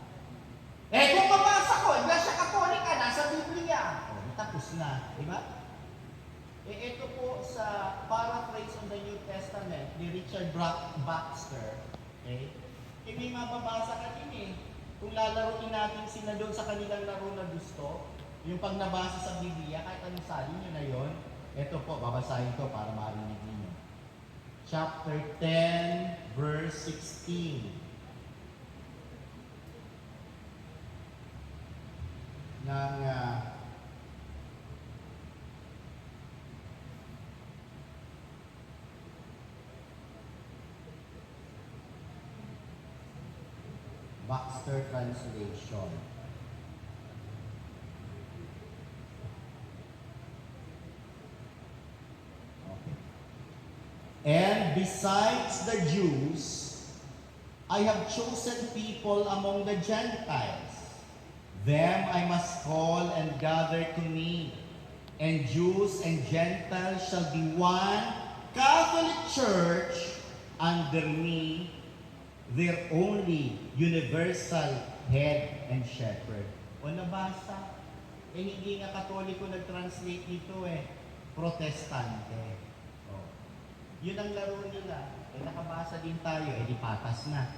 Eh, kung mabasa ko, Iglesia Catholica, nasa Biblia. O, tapos na, di ba? Ito po sa Paraphrase on the New Testament ni Richard Baxter, okay? May mababasa ka din eh. Kung lalaroin natin sila doon sa kanilang laro na gusto, yung pag nabasa sa Biblia, kahit anong salin nyo na yon, ito po, babasahin ko para marinig ninyo. Chapter 10, verse 16. Ng Baxter Translation. Okay. And besides the Jews, I have chosen people among the Gentiles. Them I must call and gather to me, and Jews and Gentiles shall be one Catholic Church under me, their only universal head and shepherd. O nabasa? Hindi nga Katoliko nag-translate nito Protestante. O. Yun ang laro nila. Nakabasa din tayo, di patas na.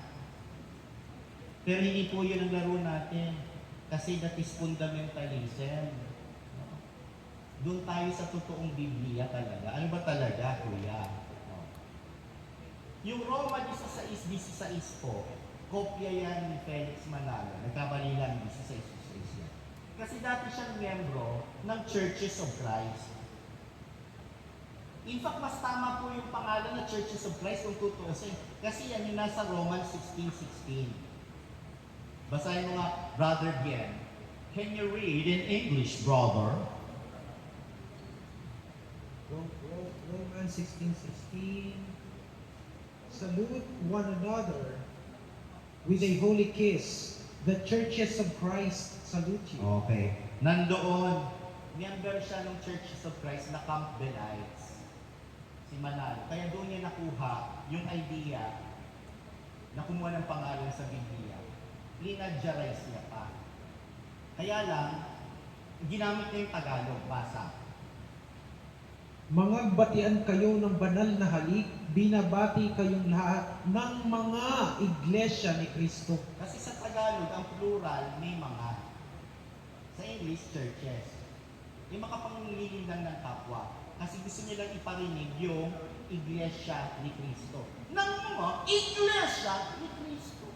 Pero hindi po yun ang laro natin. Kasi that is fundamentalism. Doon tayo sa totoong Biblia talaga. Ano ba talaga, kuya? Yung Roma 16:16 po, kopya yan ni Felix Manalo. Nagkabali lang 16:16 yan. Kasi dati siyang miyembro ng Churches of Christ. In fact, mas tama po yung pangalan na Churches of Christ kung tutuusin. Kasi yan yung nasa Romans 16:16. Basahin mo nga, Brother Bien. Can you read in English, brother? Romans 16:16. Salute one another with a holy kiss. The churches of Christ salute you. Okay. Nandoon, member siya ng Churches of Christ na Campbellites. Si Manalo. Kaya doon niya nakuha yung idea na kumuha ng pangalan sa Biblia. Linadjarize niya pa. Kaya lang, ginamit niya yung Tagalog, basa. Mga batian kayo ng banal na halik, binabati kayong lahat ng mga iglesia ni Kristo. Kasi sa Tagalog, ang plural may mga. Sa English, churches. Yung makapanglilin lang ng kapwa. Kasi gusto nilang iparinig yung iglesia ni Kristo. Ng mga iglesia ni Kristo.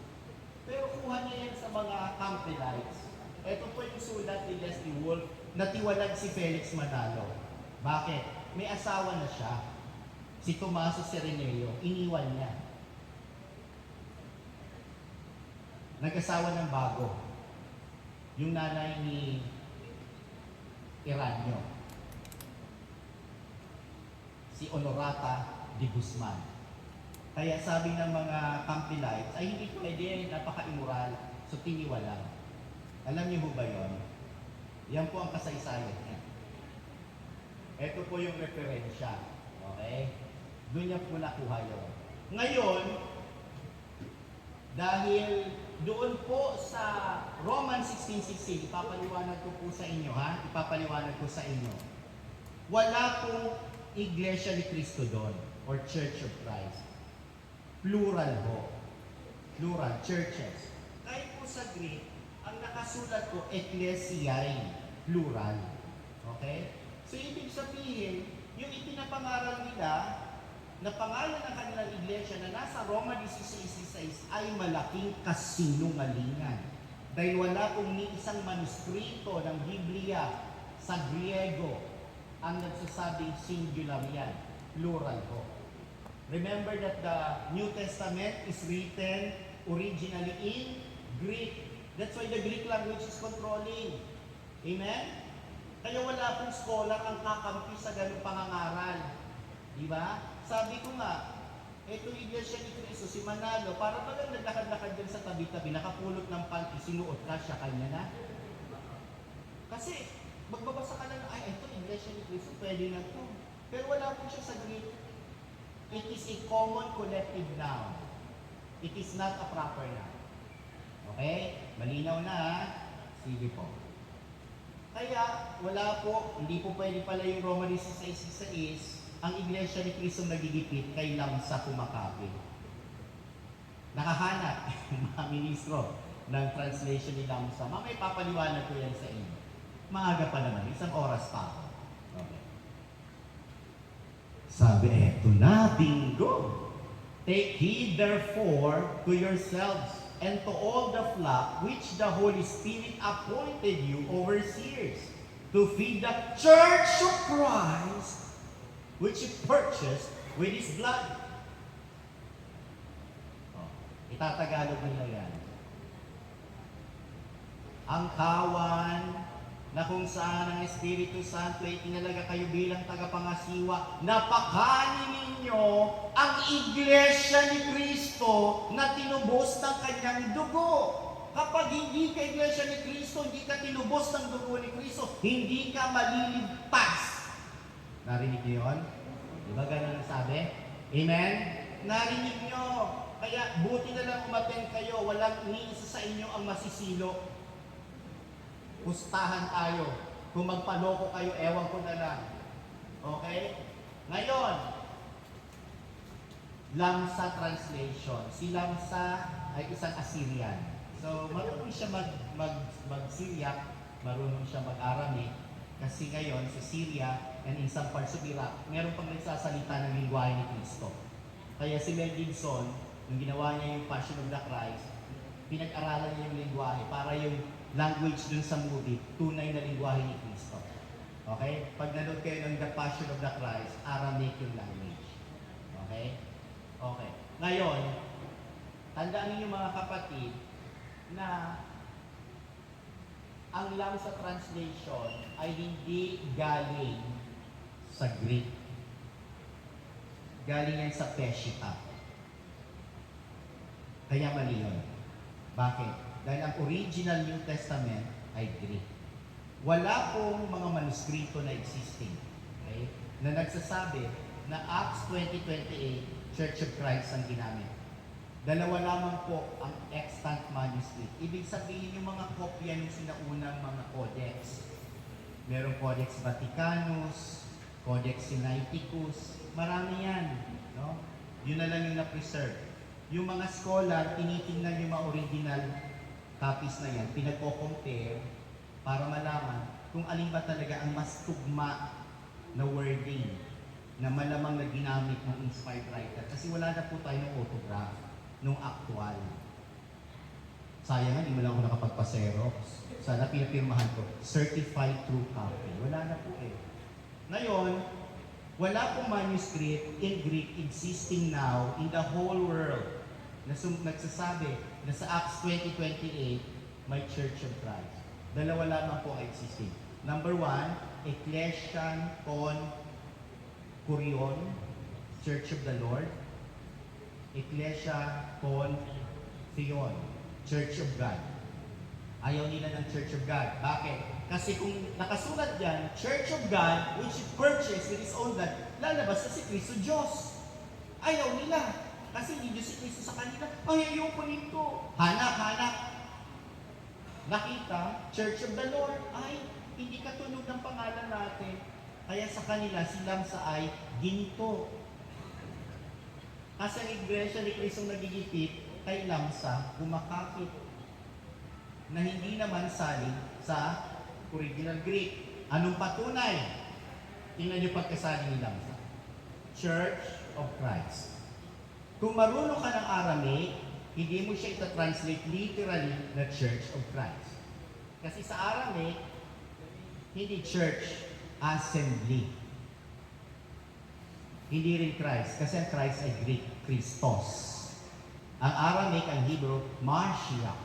Pero kuha niya yan sa mga Campbellites. Ito po yung sulat ni Leslie Wolf na tiwalag si Felix Manalo. Bakit? May asawa na siya. Si Tomaso Sereneo, iniwan niya. Nag-asawa ng bago. Yung nanay ni Iranyo. Si Honorata de Guzman. Kaya sabi ng mga Campbellites, ay hindi pwede, napaka-immoral. So tiniwala. Alam niyo ba yon? Yan po ang kasaysayan niya. Ito po yung referensya. Okay? Doon niya po nakuha yun. Ngayon, dahil doon po sa Romans 16:16, ipapaliwanag ko po sa inyo, ha? Ipapaliwanag ko sa inyo. Wala pong Iglesia ni Cristo doon, or Church of Christ. Plural ho. Plural, churches. Kahit po sa Greek, ang nakasulat ko, ecclesiae, plural. Okay? So, ibig sabihin, yung ipinapangaral nila, na pangalan ng kanilang iglesia na nasa Roma 16:16 ay malaking kasinungalingan. Dahil wala pong ni isang manuskrito ng Biblia sa Griego ang nagsasabing singular yan. Plural ho. Remember that the New Testament is written originally in Greek. That's why the Greek language is controlling. Amen? Kaya wala pong scholar ang kakampi sa ganung pangangaral. Di ba? Sabi ko nga, ito iglesia ni Cristo, si Manalo, para ba lang naglakad-lakad din sa tabi-tabi, nakapulot ng panty, sinuot ka siya kanya na? Kasi, magbabasa ka lang, ay, ito iglesia ni Cristo, pwede na to. Pero wala po siya sa Greek. It is a common collective noun. It is not a proper noun. Okay? Malinaw na, ha? Sige po. Kaya wala po, hindi po pwede pala yung Roman 16:6 ang Iglesia ni Cristo nagigipit kay lamsa kumakapit. Nakahanap yung mga ministro ng translation ni lamsa. Mamaya papaliwanag ko yan sa inyo. Maaga pa naman, isang oras pa ako. Okay. Sabi, eto na, bingo! Take heed therefore to yourselves and to all the flock which the Holy Spirit appointed you overseers, to feed the church of Christ, which he purchased with his blood. Oh, itatagalog nila yan. Ang kawan na kung saan ang Espiritu Santo ay tinalaga kayo bilang tagapangasiwa, napakanin ninyo ang Iglesia ni Cristo na tinubos ng kanyang dugo. Kapag hindi ka Iglesia ni Cristo, hindi ka tinubos ng dugo ni Cristo, hindi ka maliligtas. Narinig niyo yun? Di ba ganun ang sabi? Amen? Narinig niyo. Kaya buti na lang umaten kayo, walang ni isa sa inyo ang masisilo. Pustahan tayo. Kung magpaloko kayo, ewan ko na lang. Okay? Ngayon, Lamsa translation. Si Lamsa ay isang Assyrian. So, marunong siya mag-Syriac, marunong siya mag-Aramaic. Kasi ngayon, sa Syria and in some parts of Iraq, meron pang nagsasalita ng lingwahe ni Cristo. Kaya si Mel Gibson, nung ginawa niya yung Passion of the Christ, pinag-aralan niya yung lingwahe para yung language dun sa movie, tunay na lingwahe ni Cristo. Okay? Pag nanood kayo ng The Passion of the Christ, Aramaic yung language. Okay? Okay. Ngayon, tandaan niyo mga kapatid na ang Lamsa translation ay hindi galing sa Greek. Galing yan sa Peshitta. Kaya mali yun. Bakit? Dahil ang original New Testament ay Greek. Wala pong mga manuskrito na existing, okay, na nagsasabi na Acts 20:28, Church of Christ ang ginamit. Dalawa lamang po ang extant manuscript. Ibig sabihin yung mga kopya ng sinaunang mga codex. Merong Codex Vaticanus, Codex Sinaiticus, marami yan. No? Yun na lang yung na-preserve. Yung mga scholar, tinitingnan yung mga original copies na yan, pinagko-compare para malaman kung alin ba talaga ang mas tugma na wording na malamang na ginamit ng inspired writer. Kasi wala na po tayo ng autograph nung actual. Sayang nga, hindi mo lang ako nakapagpa-xerox. Sana pinapirmahan ko, certified true copy. Wala na po eh. Ngayon, wala pong manuscript in Greek existing now in the whole world na nagsasabi na sa Acts 20:28 may Church of Christ. Dalawa lamang po ay existing. Number 1, Ecclesian Con Curion, Church of the Lord. Ecclesia Con Theon, Church of God. Ayaw nila ng Church of God. Bakit? Kasi kung nakasulat yan, Church of God, which he purchased with his own blood, lalabas na si Kristo Diyos. Ayaw nila. Kasi hindi Diyos si Kristo sa kanila. Ay, ayaw ko nito. Hanap. Nakita, Church of the Lord. Ay, hindi katunog ng pangalan natin. Kaya sa kanila, si Lamsa ay ginto. Kasi ang Iglesia ni Kristo nagigipit kay Lamsa, kumakapit. Na hindi naman saling sa original Greek. Anong patunay? Tingnan niyo pagkasali ni Lamsa. Church of Christ. Kung marunong ka ng Aramaic, hindi mo siya ita-translate literally na Church of Christ. Kasi sa Aramaic, hindi church, assembly. Hindi rin Christ, kasi ang Christ ay Greek, Christos. Ang Aramaic, ang Hebrew, Mashiach,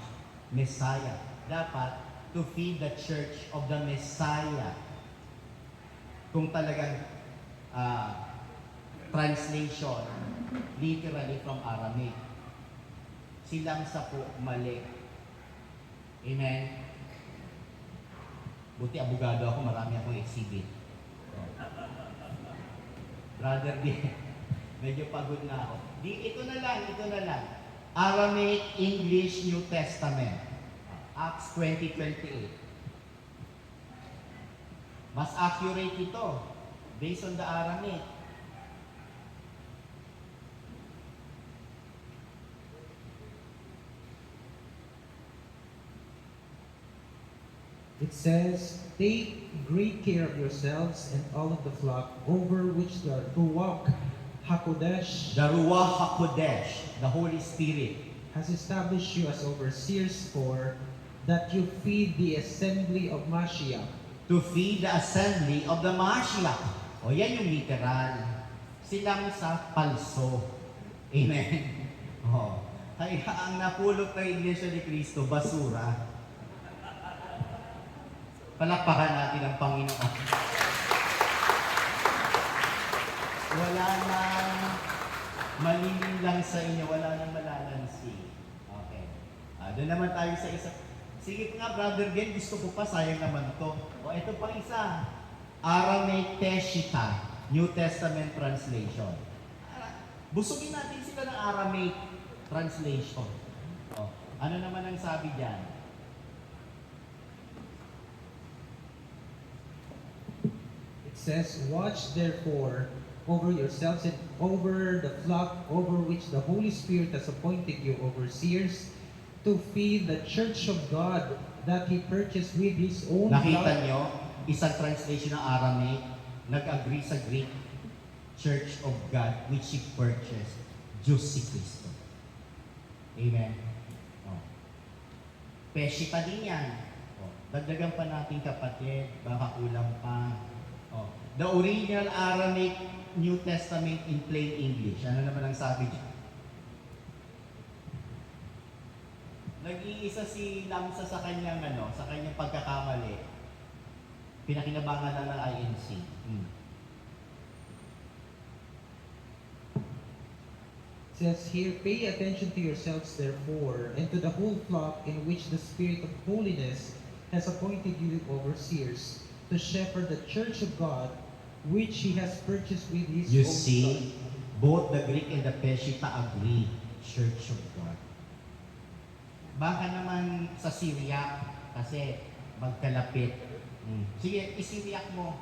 Messiah. Dapat to feed the church of the Messiah. Kung talagang translation, literally from Aramaic. Si Lamsa po, mali. Amen? Buti abogado ako, marami akong exhibit. Brother D, medyo pagod na ako. Ito na lang. Aramaic, English, New Testament. Acts 20:28. Mas accurate ito based on the Aramaic. It says, "Take great care of yourselves and all of the flock over which the Ruach HaKodesh The Ruach HaKodesh, the Holy Spirit. has established you as overseers for, that you feed the assembly of Mashiach." To feed the assembly of the Mashiach. O yan yung literal. Silang sa palso. Amen. O. Kaya ang napulot ng Iglesia ni Cristo, basura. Palakpakan natin ang Panginoon. Wala nang malilim lang sa inyo, wala nang malalansi. Okay. Doon naman tayo sa isa. Sige nga, Brother Gen, gusto ko pa, sayang naman to. O, ito pang isa. Aramaic Peshitta, New Testament Translation. Busugin natin sila ng Aramaic Translation. O, ano naman ang sabi dyan? It says, "Watch therefore over yourselves and over the flock over which the Holy Spirit has appointed you overseers, to feed the church of God that He purchased with His own Nakita blood." nyo, isang translation ng Aramaic, nag-agree sa Greek, Church of God, which He purchased, Diyos si Cristo. Amen? Oh. Peshita din yan. Oh. Dagdagan pa natin kapatid, baka kulang pa. Oh. The original Aramaic New Testament in plain English. Ano naman ang sabi dyan? Nag-iisa si Lamsa sa kanyang sa kanyang pagkakamali. Pinakinabangan lang ng INC. It says here, "Pay attention to yourselves therefore, and to the whole flock in which the Spirit of holiness has appointed you overseers, to shepherd the church of God, which He has purchased with His You own see, blood." both the Greek and the Peshita agree, Church of God. Baka naman sa Syriac, kasi magkalapit. Sige, isiriyak mo.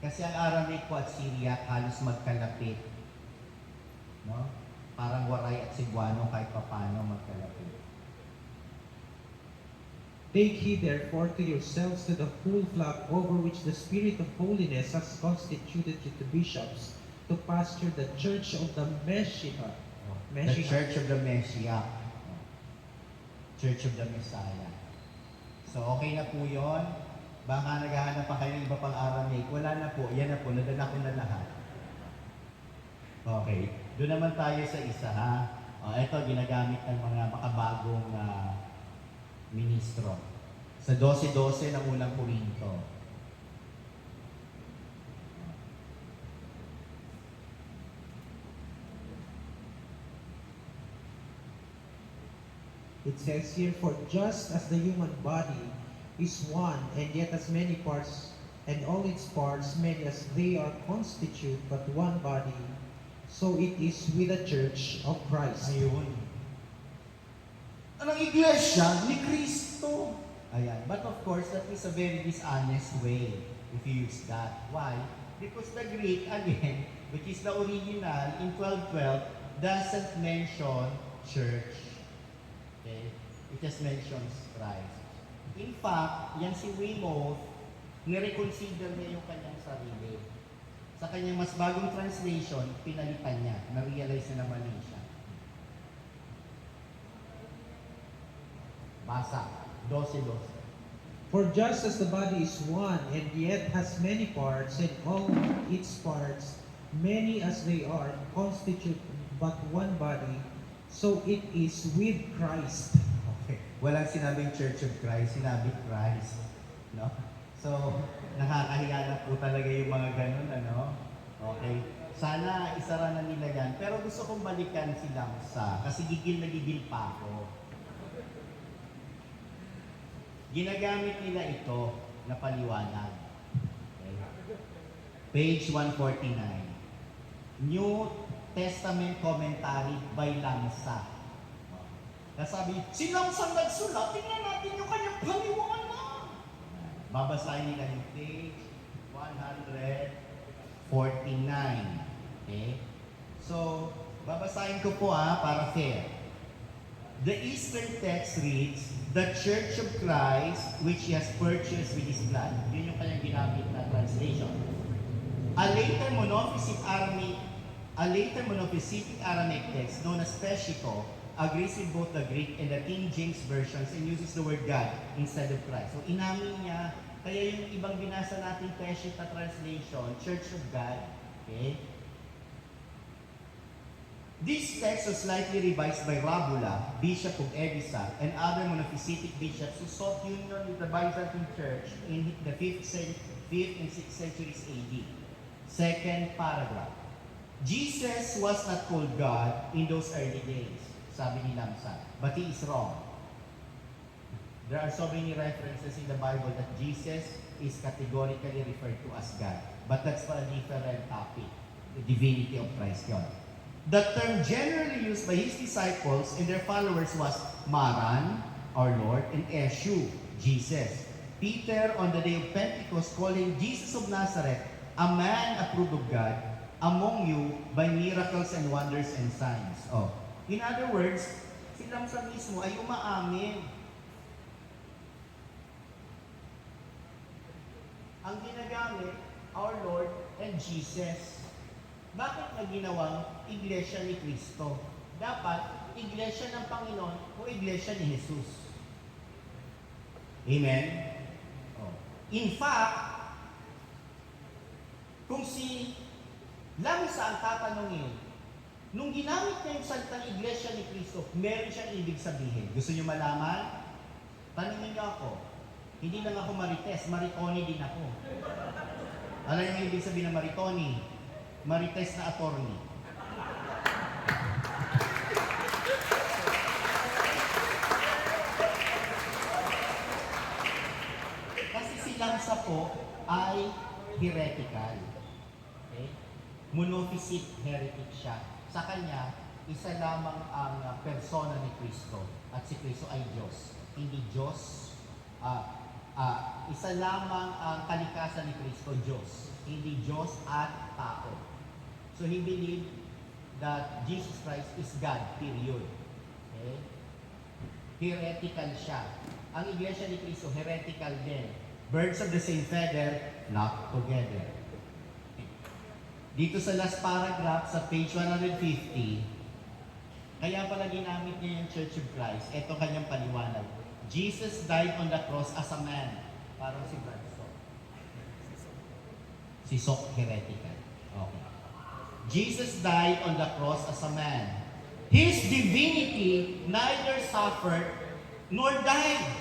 Kasi ang Aramaic po at Syriac halos magkalapit. No? Parang Waray at Cebuano kahit papano magkalapit. "Take heed therefore to yourselves to the whole flock over which the Spirit of holiness has constituted you to bishops, to pasture the church of the Messiah." The Church of the Messiah. Church of the Messiah. So, okay na po yun. Baka naghahanap pa kayo ng iba pang Aramaic. Wala na po. Yan na po. Nadala ko na lahat. Okay. Doon naman tayo sa isa, ha? Ito, ginagamit ng mga makabagong ministro. Sa 12:12 ng unang Korinto. It says here, "For just as the human body is one, and yet as many parts, and all its parts, many as they are constitute but one body, so it is with the church of Christ." Ayun. Anong iglesia ni Kristo? Ayan. But of course, that is a very dishonest way if you use that. Why? Because the Greek, again, which is the original, in 12:12, doesn't mention church. Okay? It just mentions Christ. In fact, yan si Weymouth, nireconsider niya yung kanyang sarili. Sa kanyang mas bagong translation, pinalitan niya. Na-realize na naman siya. Basa, 12:12. "For just as the body is one, and yet has many parts, and all its parts, many as they are, constitute but one body, so it is with Christ." Okay. Walang sinabing Church of Christ, sinabi Christ. No? So, nakakahiya na po talaga yung mga ganun, ano? Okay. Sana isara na nila yan. Pero gusto kong balikan si Lamsa kasi gigil na gigil pa ako. Ginagamit nila ito na paliwanag. Okay. Page 149. New Testament Commentary by Lamsa. Nasabi, si Lamsa nagsulat, tingnan natin yung kanyang paliwanag. Babasahin nila yung page 149. Okay? So, babasahin ko po para fair. The Eastern text reads, the Church of Christ, which he has purchased with his blood. Yun yung kanyang ginamit na translation. A later monophysite Aramaic text known as Peshito agrees with both the Greek and the King James versions and uses the word God instead of Christ. So inamin niya, kaya yung ibang binasa natin Peshita translation, Church of God, okay? This text was slightly revised by Rabula, Bishop of Edessa, and other monophysitic bishops who sought union with the Byzantine Church in the 5th and 6th centuries AD. Second paragraph. Jesus was not called God in those early days, sabi ni Lamsa, but he is wrong. There are so many references in the Bible that Jesus is categorically referred to as God, but that's for a different topic, the divinity of Christ God. The term generally used by his disciples and their followers was Maran, our Lord, and Eshu, Jesus. Peter, on the day of Pentecost, calling Jesus of Nazareth, a man approved of God, among you by miracles and wonders and signs. Oh. In other words, si Lamsa mismo ay umaamin. Ang ginagamit, our Lord and Jesus. Bakit na ginawang iglesia ni Kristo? Dapat, iglesia ng Panginoon o iglesia ni Jesus. Amen? Oh. In fact, kung si Lamsa ang tatanungin, nung ginamit niya yung salitang iglesia ni Kristo, meron siyang ibig sabihin. Gusto niyo malaman? Tanungin niyo ako. Hindi lang ako marites, maritoni din ako. Alam niyo yung ibig sabihin ng maritoni? Marites na attorney. Kasi si Lamsa po ay heretical. Okay? Monophysite heretic siya. Sa kanya, isa lamang ang persona ni Kristo at si Kristo ay Diyos. Hindi Diyos. Isa lamang ang kalikasan ni Kristo, Diyos. Hindi Diyos at tao. So he believed that Jesus Christ is God, period. Okay? Heretical siya. Ang iglesia ni Kristo, heretical din. Birds of the same feather, flock together. Dito sa last paragraph, sa page 150, kaya pala ginamit niya yung Church of Christ. Ito kanyang paliwanag. Jesus died on the cross as a man. Parang si Bradstock. Si Sok heretical. Okay. Jesus died on the cross as a man. His divinity neither suffered nor died.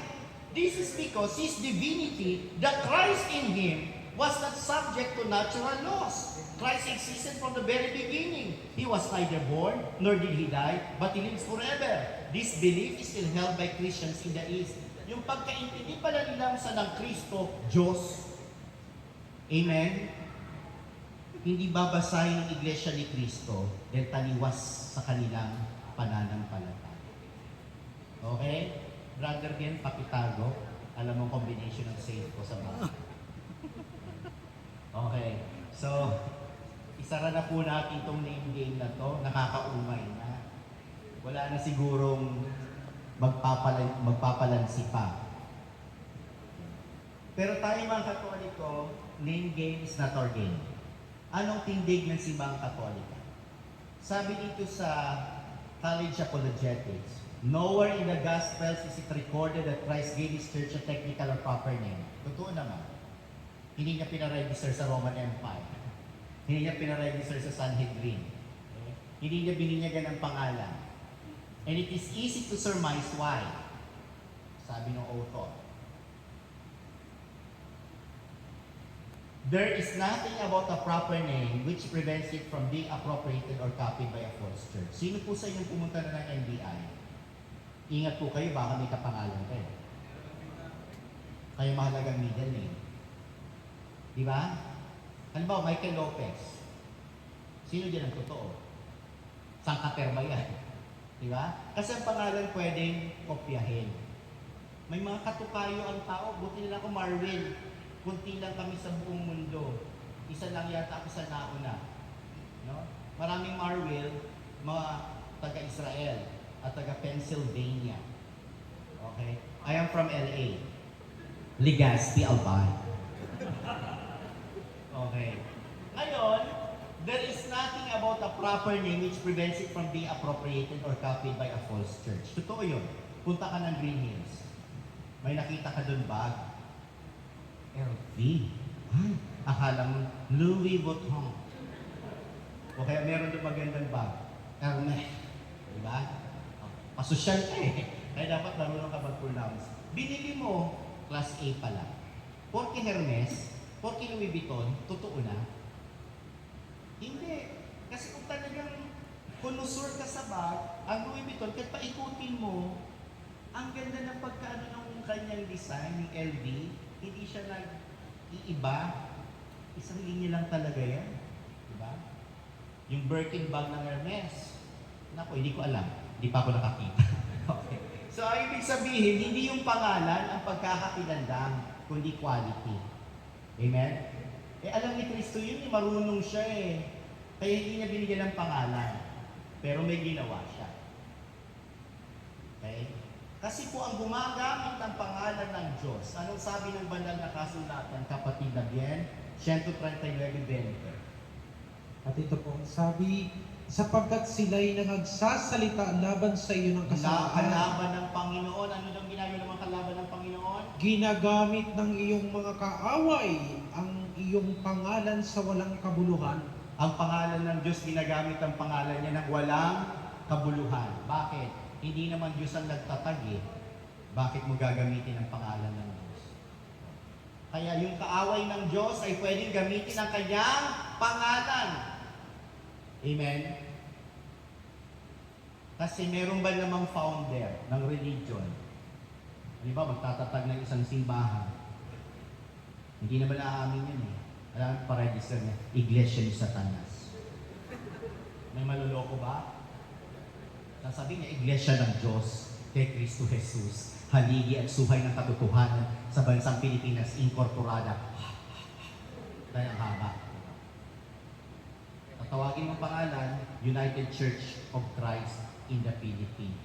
This is because his divinity, the Christ in him, was not subject to natural laws. Christ existed from the very beginning. He was neither born, nor did he die, but he lives forever. This belief is still held by Christians in the East. Yung pagkaintindi pala nila sa ng Kristo, Diyos. Amen? Hindi babasahin ng Iglesia ni Kristo dahil taliwas sa kanilang pananampalataya. Okay? Brother Ben Papitago, alam mo combination ng save ko sa mga. Okay. So, isara na po natin itong name game na to. Nakakaumay na. Wala na sigurong magpapalansi pa. Pero tayo mga Katoliko, name game is not our game. Anong tindig ng simbang Katolika? Sabi dito sa College Apologetics, nowhere in the Gospels is it recorded that Christ gave His church a technical or proper name. Totoo naman. Hindi niya pinaregister sa Roman Empire. Hindi niya pinaregister sa Sanhedrin. Okay? Hindi niya bininyagan ng pangalan. And it is easy to surmise why. Sabi ng author. There is nothing about a proper name which prevents it from being appropriated or copied by a false church. Sino po sa inyong pumunta na ng NBI? Ingat po kayo, baka may kapangalan kayo. Kayo mahalagang middle name. Di ba? Halimbawa, Michael Lopez. Sino dyan ang totoo? Sangkater ba yan? Di ba? Kasi ang pangalan pwedeng kopyahin. May mga katukayo ang tao, buti nila ako Marvel. Kunti lang kami sa buong mundo. Isa lang yata ako sa nauna. No? Maraming Marvel, mga taga-Israel at taga-Pennsylvania. Okay? I am from LA. Legazpi, Albay. Okay. Ngayon, there is nothing about a proper name which prevents it from being appropriated or copied by a false church. Totoo yun. Punta ka ng Green Hills. May nakita ka doon bag. LV. Ay, akala mo Louis Vuitton. O kaya meron doon magandang bag. Hermes. Diba? Pasosyal ka eh. Kaya dapat marunong ka mag-pronounce. Binili mo, class A pala. Porke Hermes, porke Louis Vuitton, totoo na. Hindi. Kasi kung talagang connoisseur ka sa bag, ang Louis Vuitton, kahit paikutin mo, ang ganda ng pagkaano ng kanyang design, ng LV, hindi siya nag-iiba. Isang linya lang talaga yan. Diba? Yung Birkin bag ng Hermes, naku, hindi ko alam. Hindi pa ako nakakita. Okay. So, ibig sabihin, hindi yung pangalan ang pagkakakilanlang, kundi quality. Amen? Alam ni Kristo yun, marunong siya eh. Kaya hindi niya binigyan ng pangalan. Pero may ginawa siya. Okay? Kasi po ang gumagamit ng pangalan ng Diyos, anong sabi ng banal na kasulatan, kapatid na bien? 139:20. At ito po, sabi, sapagkat sila'y nangagsasalita laban sa iyo ng kasamaan. Kalaban ng Panginoon. Ano daw ginagawa ng mga kalaban ng Panginoon? Ginagamit ng iyong mga kaaway ang iyong pangalan sa walang kabuluhan. Ang pangalan ng Diyos, ginagamit ang pangalan niya ng walang kabuluhan. Bakit? Hindi naman Diyos ang nagtatag eh. Bakit mo gagamitin ang pangalan ng Diyos? Kaya yung kaaway ng Diyos ay pwedeng gamitin ang kanyang pangalan. Amen? Kasi meron ba namang founder ng religion? Di ba, magtatatag ng isang simbahan. Hindi naman naaamin yun eh. Alam, pa-register niya, Iglesia ni Satanas. May maluloko ba? Sasabihin niya, Iglesia ng Diyos, kay Kristo Jesus, haligi at suhay ng katotohanan sa bansang Pilipinas, inkorporada. Dahil ang haba. Tatawagin mong pangalan, United Church of Christ in the Philippines.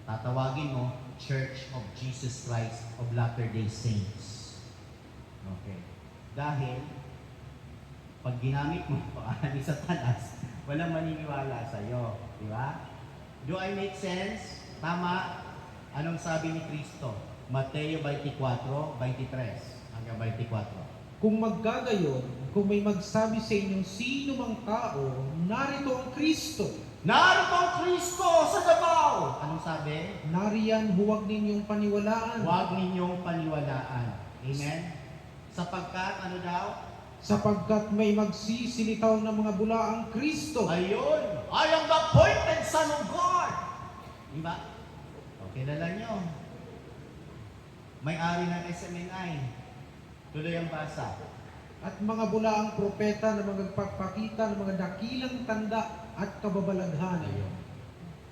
Tatawagin mo, Church of Jesus Christ of Latter-day Saints. Okay. Dahil, pag ginamit mo ang pangalan ni Satanas, walang maniniwala sa'yo. Di ba? Do I make sense? Tama? Anong sabi ni Kristo? Mateo 24:23 hanggang 24. Kung maggagayon, kung may magsabi sa inyong sino mang tao, narito ang Kristo. Narito ang Kristo sa Davao! Anong sabi? Nariyan, huwag ninyong paniwalaan. Huwag ninyong paniwalaan. Amen? Sapagkat, ano daw? Sapagkat may magsisilitaw ng mga bulaang Kristo. Ayun! I am the appointed Son of God! Diba? O, kilala nyo. May-ari ng SMNI. Tuloy ang basa. At mga bulaang propeta na magpagpakita ng mga dakilang tanda at kababalaghan. Ayun.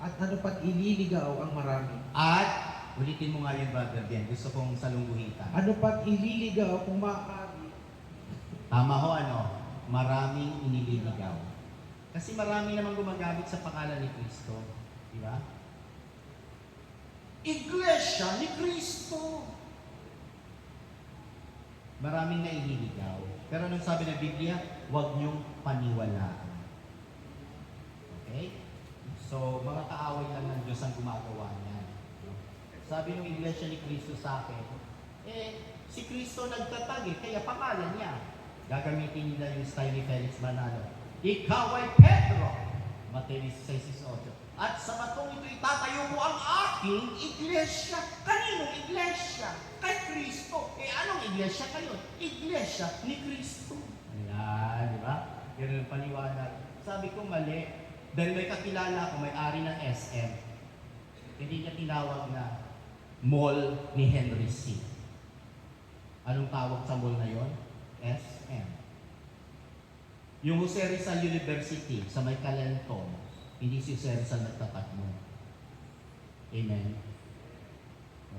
At ano pat ililigaw ang marami. At, ulitin mo nga yun, Brother Ben. Gusto kong salungguhitan. Ano pat ililigaw kung maaari. Tama ho, ano? Maraming inililigaw. Kasi marami namang gumagamit sa pangalan ni Kristo. Di ba? Iglesia ni Kristo. Maraming naililigaw. Pero anong sabi ng Biblia? Huwag niyong paniwalaan. Okay? So, mga kaaway lang ng Diyos ang gumagawa niyan. Sabi ng Iglesia ni Kristo sa akin, si Kristo nagtatag kaya pangalan niya. Gagamitin nila yung style ni Felix Manalo. Ikaw ay Pedro. Mateo 16:8. At sa batong ito itatayo ko ang aking iglesia. Kaninong iglesia? Kay Kristo. Anong iglesia kayo? Iglesia ni Kristo. Ayan, di ba? Ganun ang paliwanag. Sabi ko mali. Dahil may kakilala ko, may-ari ng SM. Hindi niya tinawag na mall ni Henry C. Anong tawag sa mall na yon? SM. Yung Jose Rizal University sa may Calentong, hindi si Jose Rizal nagtapat mo. Amen?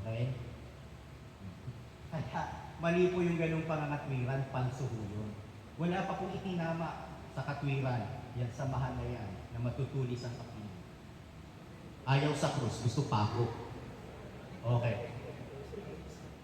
Okay? Kaya, mali po yung ganung pangangatwiran, palsuho yun. Wala pa pong itinama sa katwiran, yan samahan na yan, na matutulis ang kapili. Ayaw sa krus, gusto pako. Okay.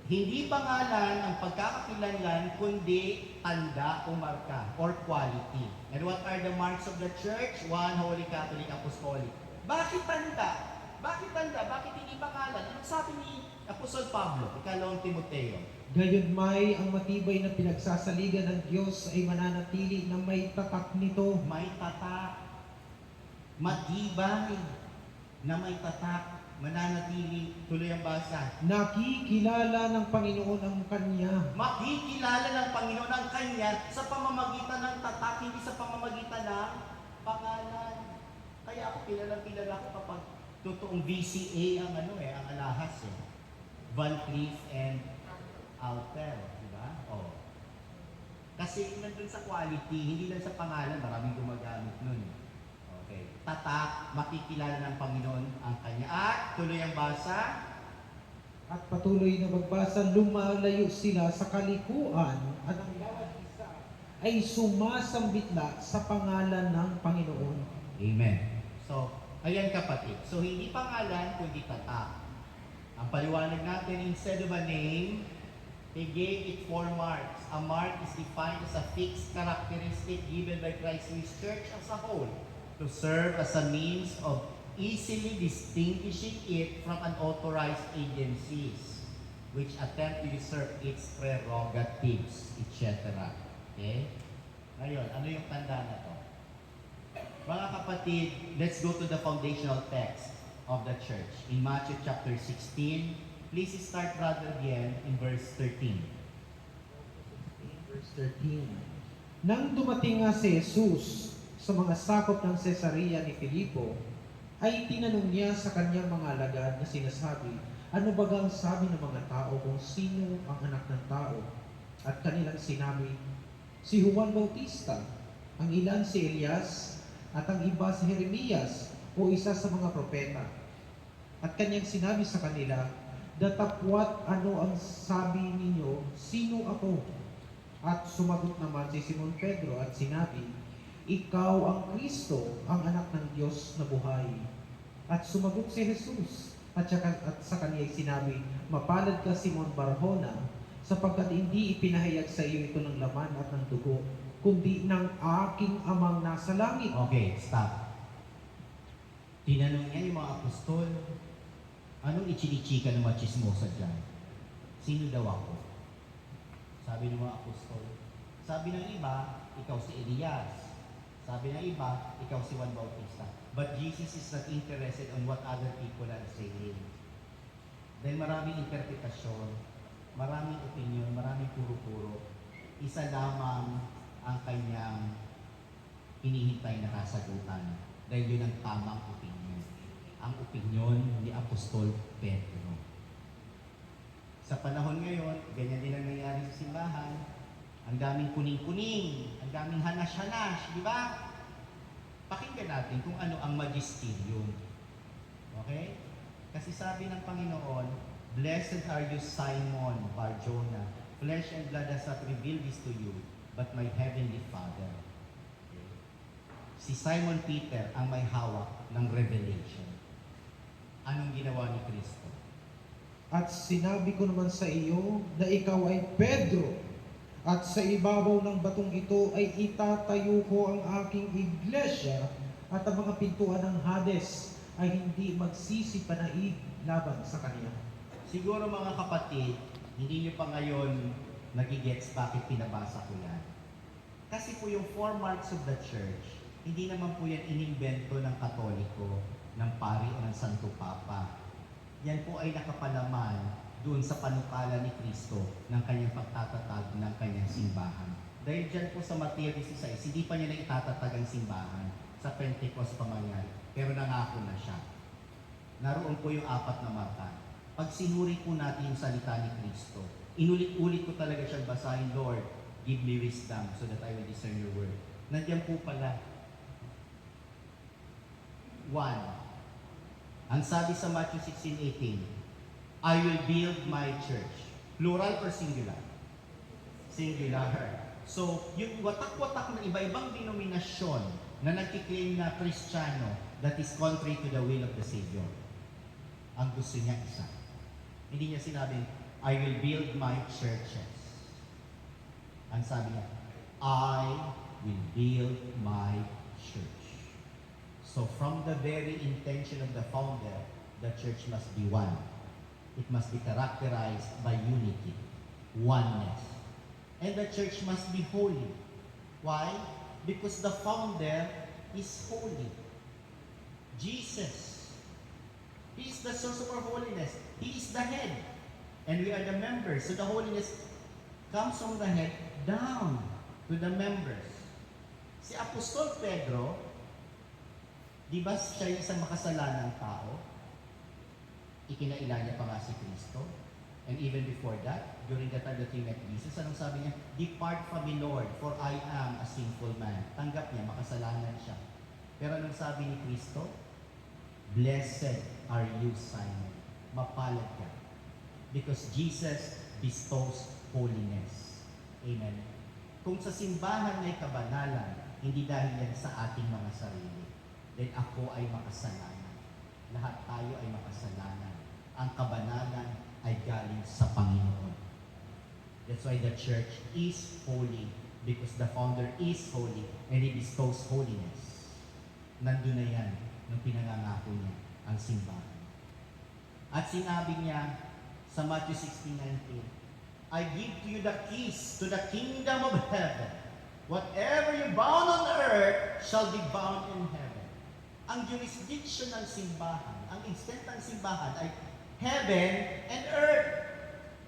Hindi pangalan ang pagkakakilanlan, kundi tanda o marka or quality. And what are the marks of the church? One, Holy Catholic Apostolic. Bakit tanda? Bakit tanda? Bakit hindi pangalan? Anong sabi ni Apostol Pablo, ikalawang Timoteo? Gayon may ang matibay na pinagsasaligan ng Diyos ay mananatili na may tatak nito. May tatak. Matibay na may tatak. Mananatili. Tuloy ang basa. Nakikilala ng Panginoon ang Kanya. Makikilala ng Panginoon ang Kanya sa pamamagitan ng tatak, hindi sa pamamagitan ng pangalan. Kaya ako kilala ko kapag totoong VCA ang ang alahas eh. Van Cleef and Alter, di ba? Oh. Kasi nandun sa quality, hindi lang sa pangalan, maraming gumagamit nun. Okay. Tatak, makikilala ng Panginoon ang Kanya. At tuloy ang basa. At patuloy na magbasa, lumalayo sila sa kalikuan at ang bawat isa ay sumasambitla sa pangalan ng Panginoon. Amen. So, ayan kapatid. So, hindi pangalan, kundi tatak. Ang paliwanag natin, instead of a name, he gave it 4 marks. A mark is defined as a fixed characteristic given by Christ to His church as a whole to serve as a means of easily distinguishing it from unauthorized agencies which attempt to usurp its prerogatives, etc. Okay? Ngayon, ano yung tanda na to? Mga kapatid, let's go to the foundational text of the church. In Matthew chapter 16, please start brother again in verse 13. Verse 13. Nang dumating nga si Jesus sa mga sakop ng Cesarea ni Filipo, ay tinanong niya sa kanyang mga alagad na sinasabi, ano bagang sabi ng mga tao kung sino ang anak ng tao? At kanilang sinabi, si Juan Bautista, ang ilan si Elias, at ang iba si Jeremias o isa sa mga propeta. At kanyang sinabi sa kanila, datapwat ano ang sabi ninyo, sino ako? At sumagot naman si Simon Pedro at sinabi, ikaw ang Kristo, ang anak ng Diyos na buhay. At sumagot si Jesus at sa kanya sinabi, mapalad ka Simon Barjona, sapagkat hindi ipinahayag sa iyo ito ng laman at ng dugo, kundi ng aking amang nasa langit. Okay, stop. Tinanong niya yung mga apostol, anong ichinichika ng mga chismosa dyan? Sino daw ako? Sabi ng mga apostol. Sabi ng iba, ikaw si Elias. Sabi ng iba, ikaw si Juan Bautista. But Jesus is not interested on what other people are saying. Dahil maraming interpretasyon, maraming opinion, maraming puro-puro. Isa lamang ang kanyang hinihintay na kasagutan. Dahil yun ang tamang opinion. Ang opinion ni Apostol Pedro. Sa panahon ngayon, ganyan din ang nangyayari sa simbahan. Ang daming kuning-kuning, ang daming hanas-hanas, di ba? Pakinggan natin kung ano ang magisterium. Okay? Kasi sabi ng Panginoon, blessed are you, Simon Barjona. Flesh and blood has not revealed this to you, but my heavenly Father. Okay? Si Simon Peter ang may hawak ng revelation. Anong ginawa ni Kristo? At sinabi ko naman sa iyo na ikaw ay Pedro, at sa ibabaw ng batong ito ay itatayo ko ang aking iglesia, at ang mga pintuan ng Hades ay hindi magsisipanaig laban sa kanya. Siguro mga kapatid, hindi niyo pa ngayon nagigets bakit pinabasa ko yan. Kasi po yung 4 marks of the church, hindi naman po yan inimbento ng Katoliko, ng pari o ng Santo Papa. Yan po ay nakapalaman doon sa panukala ni Kristo ng kanyang pagtatatag ng kanyang simbahan. Dahil dyan po sa Mateo 16, hindi pa niya na itatatag ang simbahan sa Pentecost pa mangyari, pero nangako na siya. Naroon po yung 4 na marka. Pag sinuri po natin yung salita ni Kristo, inulit-ulit ko talaga siyang basahin, Lord, give me wisdom so that I will discern your word. Nandiyan po pala. One. Ang sabi sa Matthew 16:18, I will build my church. Plural or singular? Singular. So, yung watak-watak na iba-ibang denominasyon na nagkiklaim na Kristiyano that is contrary to the will of the Savior. Ang gusto niya isa. Hindi niya sinabing, I will build my churches. Ang sabi niya, I will build my church. So from the very intention of the founder, the church must be one. It must be characterized by unity, oneness. And the church must be holy. Why? Because the founder is holy. Jesus. He is the source of our holiness. He is the head. And we are the members. So the holiness comes from the head down to the members. Si Apostol Pedro, di ba siya yung isang makasalanang tao? Ikinailan niya pa nga si Kristo. And even before that, during the time that he met Jesus, anong sabi niya? Depart from me, Lord, for I am a sinful man. Tanggap niya, makasalanan siya. Pero anong sabi ni Kristo? Blessed are you, Simon. Mapalad ka. Because Jesus bestows holiness. Amen. Kung sa simbahan may kabanalan, hindi dahil yan sa ating mga sarili. Then ako ay makasalanan. Lahat tayo ay makasalanan. Ang kabanalan ay galing sa Panginoon. That's why the church is holy because the founder is holy and He bestows holiness. Nandun na yan nung pinangangako niya ang simbahan. At sinabi niya sa Matthew 16:19, I give to you the keys to the kingdom of heaven. Whatever you bound on earth shall be bound in heaven. Ang jurisdiction ng simbahan, ang extent ng simbahan ay heaven and earth.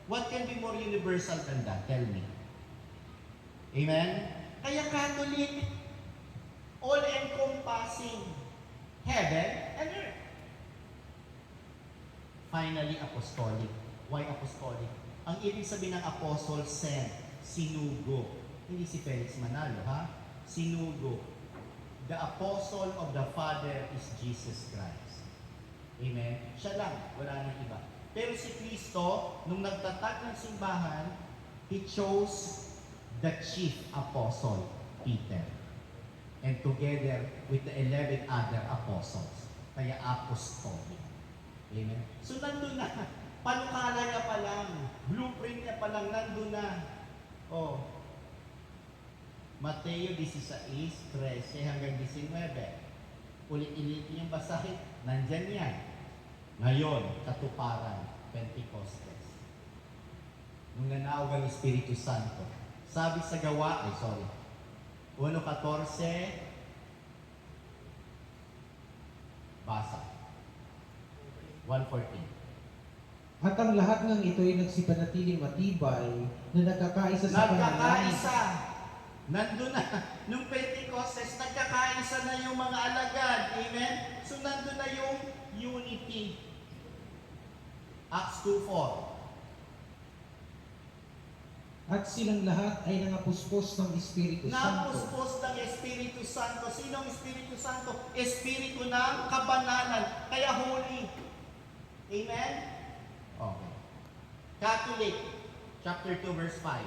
What can be more universal than that? Tell me. Amen? Kaya Catholic, all-encompassing, heaven and earth. Finally, apostolic. Why apostolic? Ang ibig sabihin ng apostle, sent, sinugo. Hindi si Felix Manalo, ha? Sinugo. The apostle of the Father is Jesus Christ. Amen? Siya lang, wala nang iba. Pero si Kristo, nung nagtatag ng simbahan, He chose the chief apostle, Peter. And together with the 11 other apostles. Kaya apostolic. Amen? So nandun na. Panukala niya pa lang. Blueprint niya pa lang. Nandun na. Oh. Mateo 16, 13 hanggang 19. Ulit-ulit yung basahin. Nandyan yan. Ngayon, katuparan, Pentecostes. Nung nanaog ang Espiritu Santo. Sabi sa gawa, 1:14, basa. 1:14. At ang lahat ng ito ay nagsipanatiling matibay na nagkakaisa sa panalangin. Nagkakaisa. Nandun na. Nung Pentecostes, nagkakaisa na yung mga alagad. Amen? So nandun na yung unity. Acts 2:4. At silang lahat ay nangapuspos ng Espiritu Santo. Napuspos ng Espiritu Santo. Sinong Espiritu Santo? Espiritu ng kabanalan. Kaya holy. Amen? Okay. Catholic, chapter 2, verse 5.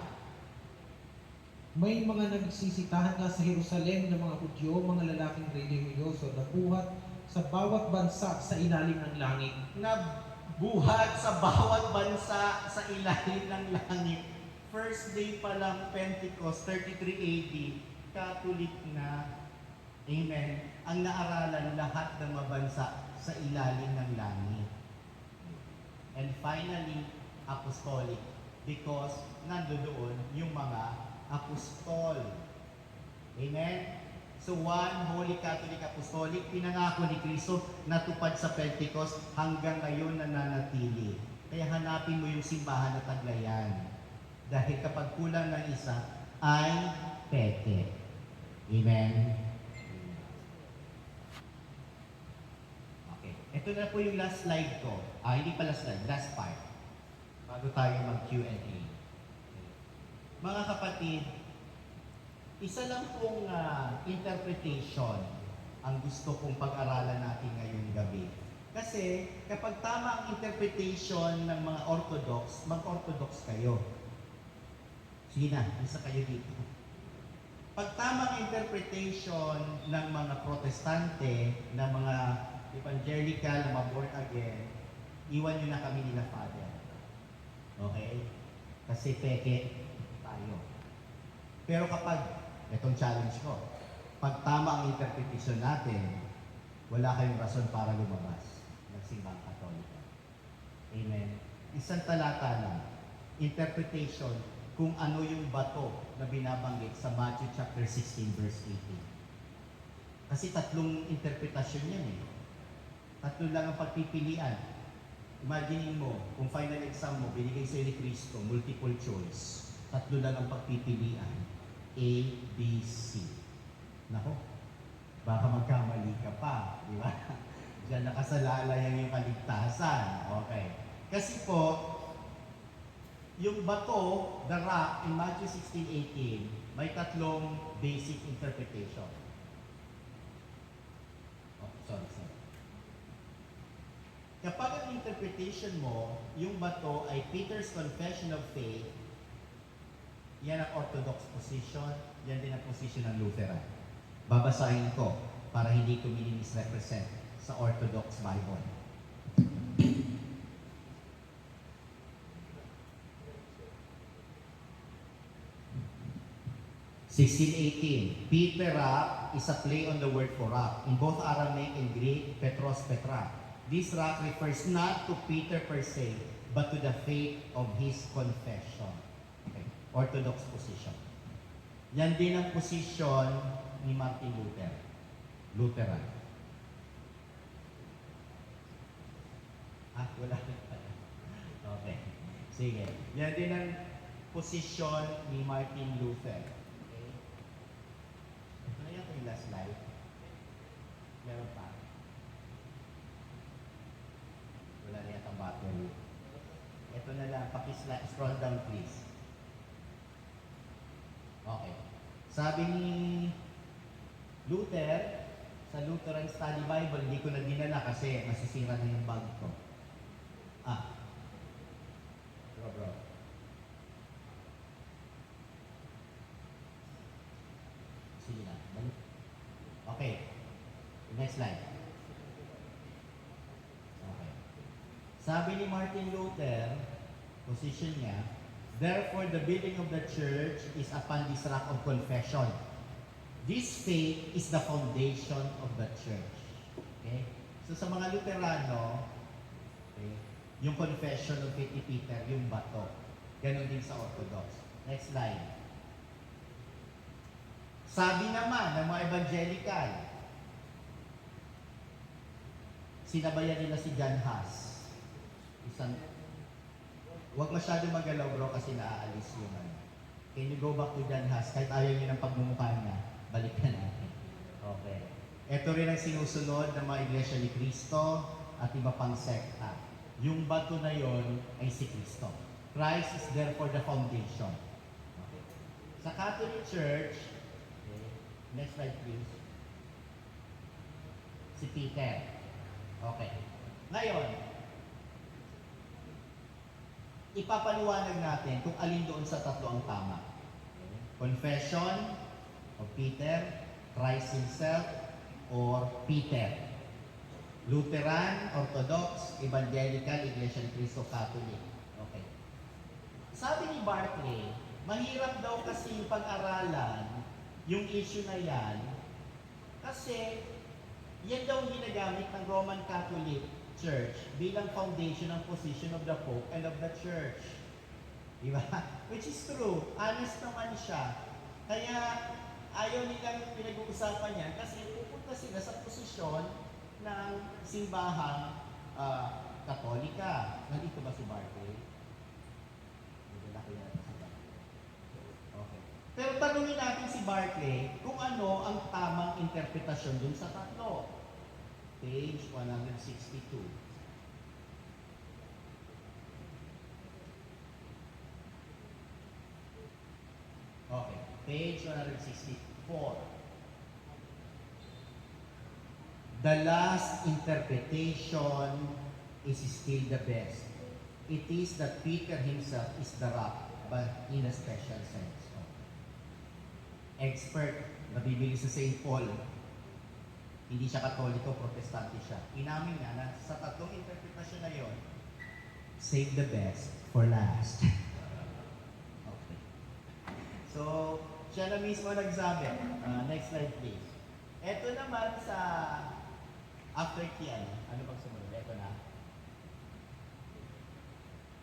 May mga nagsisitahan nga sa Jerusalem ng mga Hudyo, mga lalaking relihiyoso na buhat sa bawat bansa sa ilalim ng langit. Na buhat sa bawat bansa sa ilalim ng langit. First day pa lang, Pentecost, 33 AD, Catholic na. Amen. Ang naaralan lahat ng mga bansa sa ilalim ng langit. And finally, apostolic. Because nandoon yung mga apostol. Amen? So one, Holy Catholic Apostolic, pinangako ni Kristo, natupad sa Pentecost, hanggang ngayon nananatili. Kaya hanapin mo yung simbahan na taglayan. Dahil kapag kulang ng isa, ay peke. Amen? Okay. Ito na po yung last slide ko. Hindi pa last slide, last part. Bago tayo mag-Q&A. Mga kapatid, Isa lang pong interpretation ang gusto kong pag-aralan natin ngayong gabi. Kasi kapag tama ang interpretation ng mga Orthodox, mag-Orthodox kayo. Sige na, isa kayo dito. Pag tama ang interpretation ng mga Protestante, ng mga Evangelical, ng mga born again, iwan nyo na kami nila Father. Okay? Kasi peke tayo. Pero kapag, itong challenge ko, pag tama ang interpretation natin, wala kayong rason para lumabas ng simbang Katolika. Amen. Isang talata lang, interpretation kung ano yung bato na binabanggit sa Matthew chapter 16 verse 18. Kasi tatlong interpretasyon yan eh. Tatlo lang ang pagpipilian. Imagine mo, kung final exam mo, binigay sa'yo ni Cristo, multiple choice. Tatlo lang ang pagpipilian. A, B, C. Nako, baka magkamali ka pa, di ba? Diyan nakasalalayan yung kaligtasan. Okay. Kasi po, yung bato, the rock, in Matthew 16:18, may tatlong basic interpretation. Oh, sorry. Kapag ang interpretation mo, yung bato ay Peter's Confession of Faith, yan ang Orthodox position, yan din ang position ng Lutheran. Babasahin ko para hindi ko misrepresent sa Orthodox Bible. 16:18. Peter rock is a play on the word for rock. In both Aramaic and Greek, Petros, Petra. This rock refers not to Peter per se, but to the faith of his confession. Okay. Orthodox position. Yan din ang position ni Martin Luther. Lutheran. Wala na pala. Okay. Sige. Yan din ang posisyon ni Martin Luther. Okay. Ito na yata yung last slide. Meron pa. Wala na yata battery. Ito na lang. Scroll down please. Okay. Sabi ni Luther, sa Lutheran Study Bible, hindi ko na dinala kasi masisira na yung bag ko. Bro. Sige na. Okay. Next slide. Okay. Sabi ni Martin Luther, position niya, therefore the building of the church is upon this rock of confession. This faith is the foundation of the church. Okay? So sa mga Luterano, okay, yung confession of faith ni Peter, yung bato. Ganon din sa Orthodox. Next slide. Sabi naman ng mga Evangelical, sinabayan nila si John Huss. Huwag masyado magalaw bro kasi naaalis yung ano. Can you go back to John Huss? Kahit ayaw niyo ng pagmumukha niya, balik na natin. Okay. Ito rin ang sinusunod ng mga Iglesia ni Cristo at iba pang sekta. Yung bato na yon ay si Cristo. Christ is therefore the foundation. Okay. Sa Catholic Church, okay, next slide please. Si Peter. Okay. Ngayon, ipapaliwanag natin kung alin doon sa tatlo ang tama. Okay. Confession of Peter, Christ himself, or Peter. Lutheran, Orthodox, Evangelical, Iglesia ni Cristo, Catholic. Okay. Sabi ni Barclay, mahirap daw kasi pag-aralan yung issue na yan kasi yan daw ginagamit ng Roman Catholic Church bilang foundation ng position of the Pope and of the Church. Diba? Which is true. Honest naman siya. Kaya ayaw nilang pinag-uusapan yan kasi pupunta sila sa posisyon ng simbahang Katolika. Nandito ba si Barclay? Okay. Pero tanungin natin si Barclay kung ano ang tamang interpretasyon dun sa tatlo. Page 162. Okay. Page 164. The last interpretation is still the best. It is that Peter himself is the rock, but in a special sense. Expert, nabibili sa St. Paul. Hindi siya Katoliko, Protestante siya. Inamin niya na sa tatlong interpretasyon na yon, save the best for last. Okay. So, siya na mismo nagsabi. Next slide please. Ito naman sa after key, ano bang sumunod? Ito na.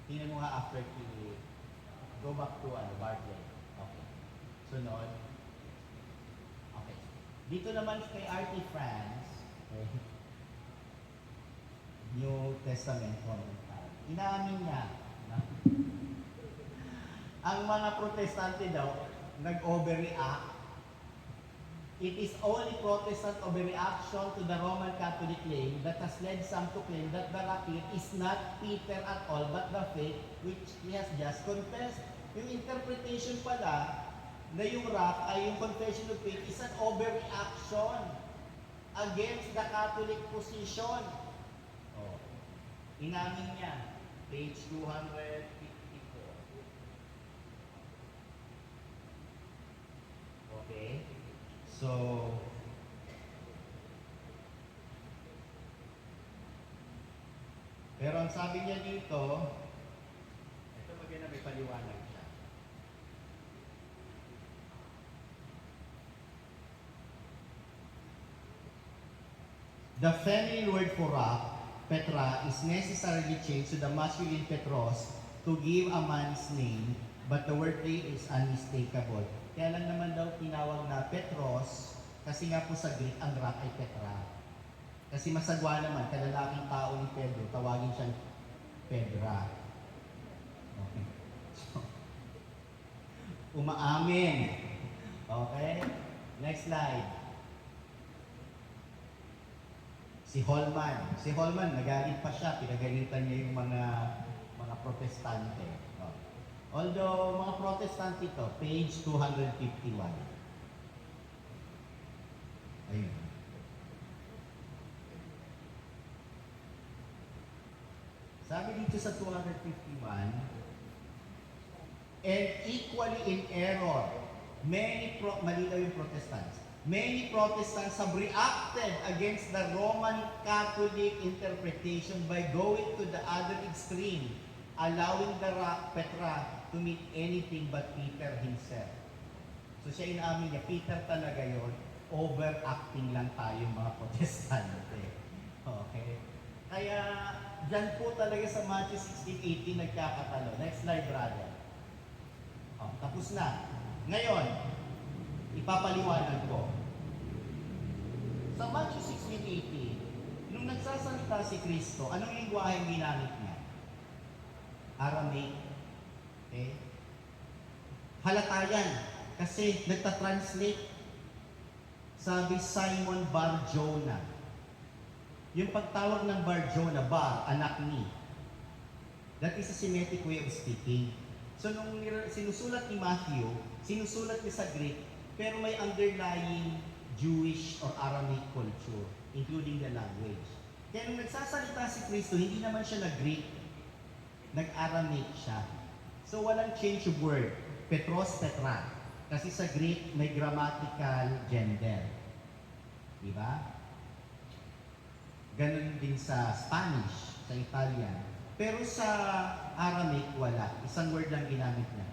Tingnan mo nga after key. Go back to Barclay. Okay. Sunod. Okay. Dito naman kay R.T. France, okay. New Testament commentary. Inaamin niya na ang mga Protestante daw nag-overreact. It is only Protestant overreaction to the Roman Catholic claim that has led some to claim that the rock here is not Peter at all, but the faith which he has just confessed. Yung interpretation pala na yung rock ay yung confession of faith is an overreaction against the Catholic position. Oh. Inamin niya, page 254. Okay? So, pero ang sabi niya dito, ito maganda may paliwanag siya. The feminine word for rock, Petra, is necessarily changed to the masculine Petros to give a man's name, but the word name is unmistakable. Kaya lang naman daw tinawag na Petros, kasi nga po sa Greek, ang rock ay Petra. Kasi masagwa naman, kalalaking tao ni Pedro, tawagin siyang Pedra. Okay. So, umaamin. Okay? Next slide. Si Holman. Si Holman, nagalit pa siya. Pinagalitan niya yung mga protestante. Oh. Although, mga protestante ito, page 251. Ayun. Sabi dito sa 251, and equally in error, malinaw yung Protestants. Many Protestants have reacted against the Roman Catholic interpretation by going to the other extreme, allowing the rock Petra to mean anything but Peter himself. So siya inaamin niya, Peter talaga yon, overacting lang tayo mga Protestante. Okay? Kaya dyan po talaga sa Matthew 16:18 nagkakatalo. Next slide, brother. Oh, tapos na. Ngayon, ipapaliwanag ko. Sa Matthew 16:18, nung nagsasalita si Kristo, anong lingwahe ang ginamit niya? Aramaic. Okay? Halata yan. Kasi nagtatranslate. Sabi Simon Bar-Jonah. Yung pagtawag ng Bar-Jonah, Bar, anak ni. That is a Semitic way of speaking. So nung sinusulat ni Matthew, sinusulat niya sa Greek, pero may underlying Jewish or Aramaic culture, including the language. Kaya nung nagsasalita si Kristo, hindi naman siya nag-Greek, nag-Aramaic siya. So walang change of word. Petros, Petra. Kasi sa Greek, may grammatical gender. Diba? Ganun din sa Spanish, sa Italian. Pero sa Aramaic, wala. Isang word lang ginamit niya.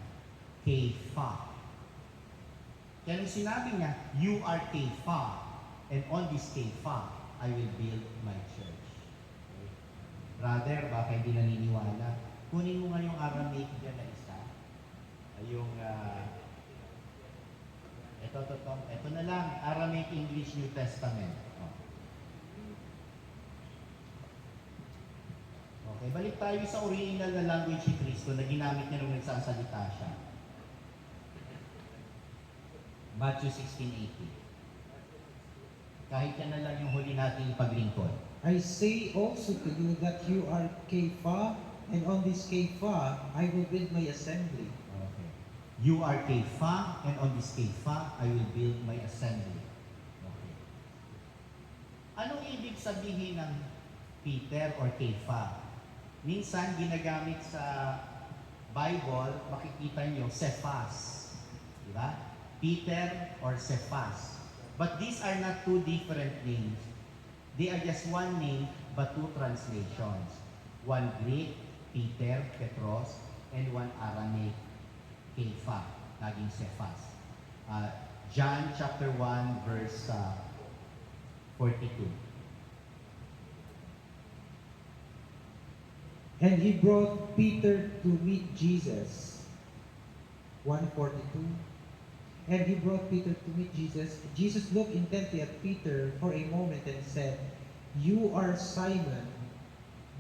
Kepha. Kaya nung sinabi niya, you are Kepha, and on this Kepha, I will build my church. Okay. Brother, baka hindi naniniwala. Kunin mo nga yung Aramaic dyan na isa. Yung, ito na lang, Aramaic English New Testament. Oh. Okay, balik tayo sa original na language ni Kristo na ginamit niya nung nagsasalita siya. Matthew 16:18. Kahit yan na lang yung huli nating paglingkod. I say also to you that you are Kepha, and on this Kepha I will build my assembly. Okay. You are Kepha, and on this Kepha, I will build my assembly. Okay. Anong ibig sabihin ng Peter or Kepha? Minsan, ginagamit sa Bible, makikita niyo, Cephas. Di ba? Peter or Cephas. But these are not two different names. They are just one name, but two translations. One Greek, Peter, Petros, and one Aramaic, Kepha, naging Cephas. John chapter 1, verse 42. And he brought Peter to meet Jesus. 1:42. And he brought Peter to meet Jesus. Jesus looked intently at Peter for a moment and said, "You are Simon,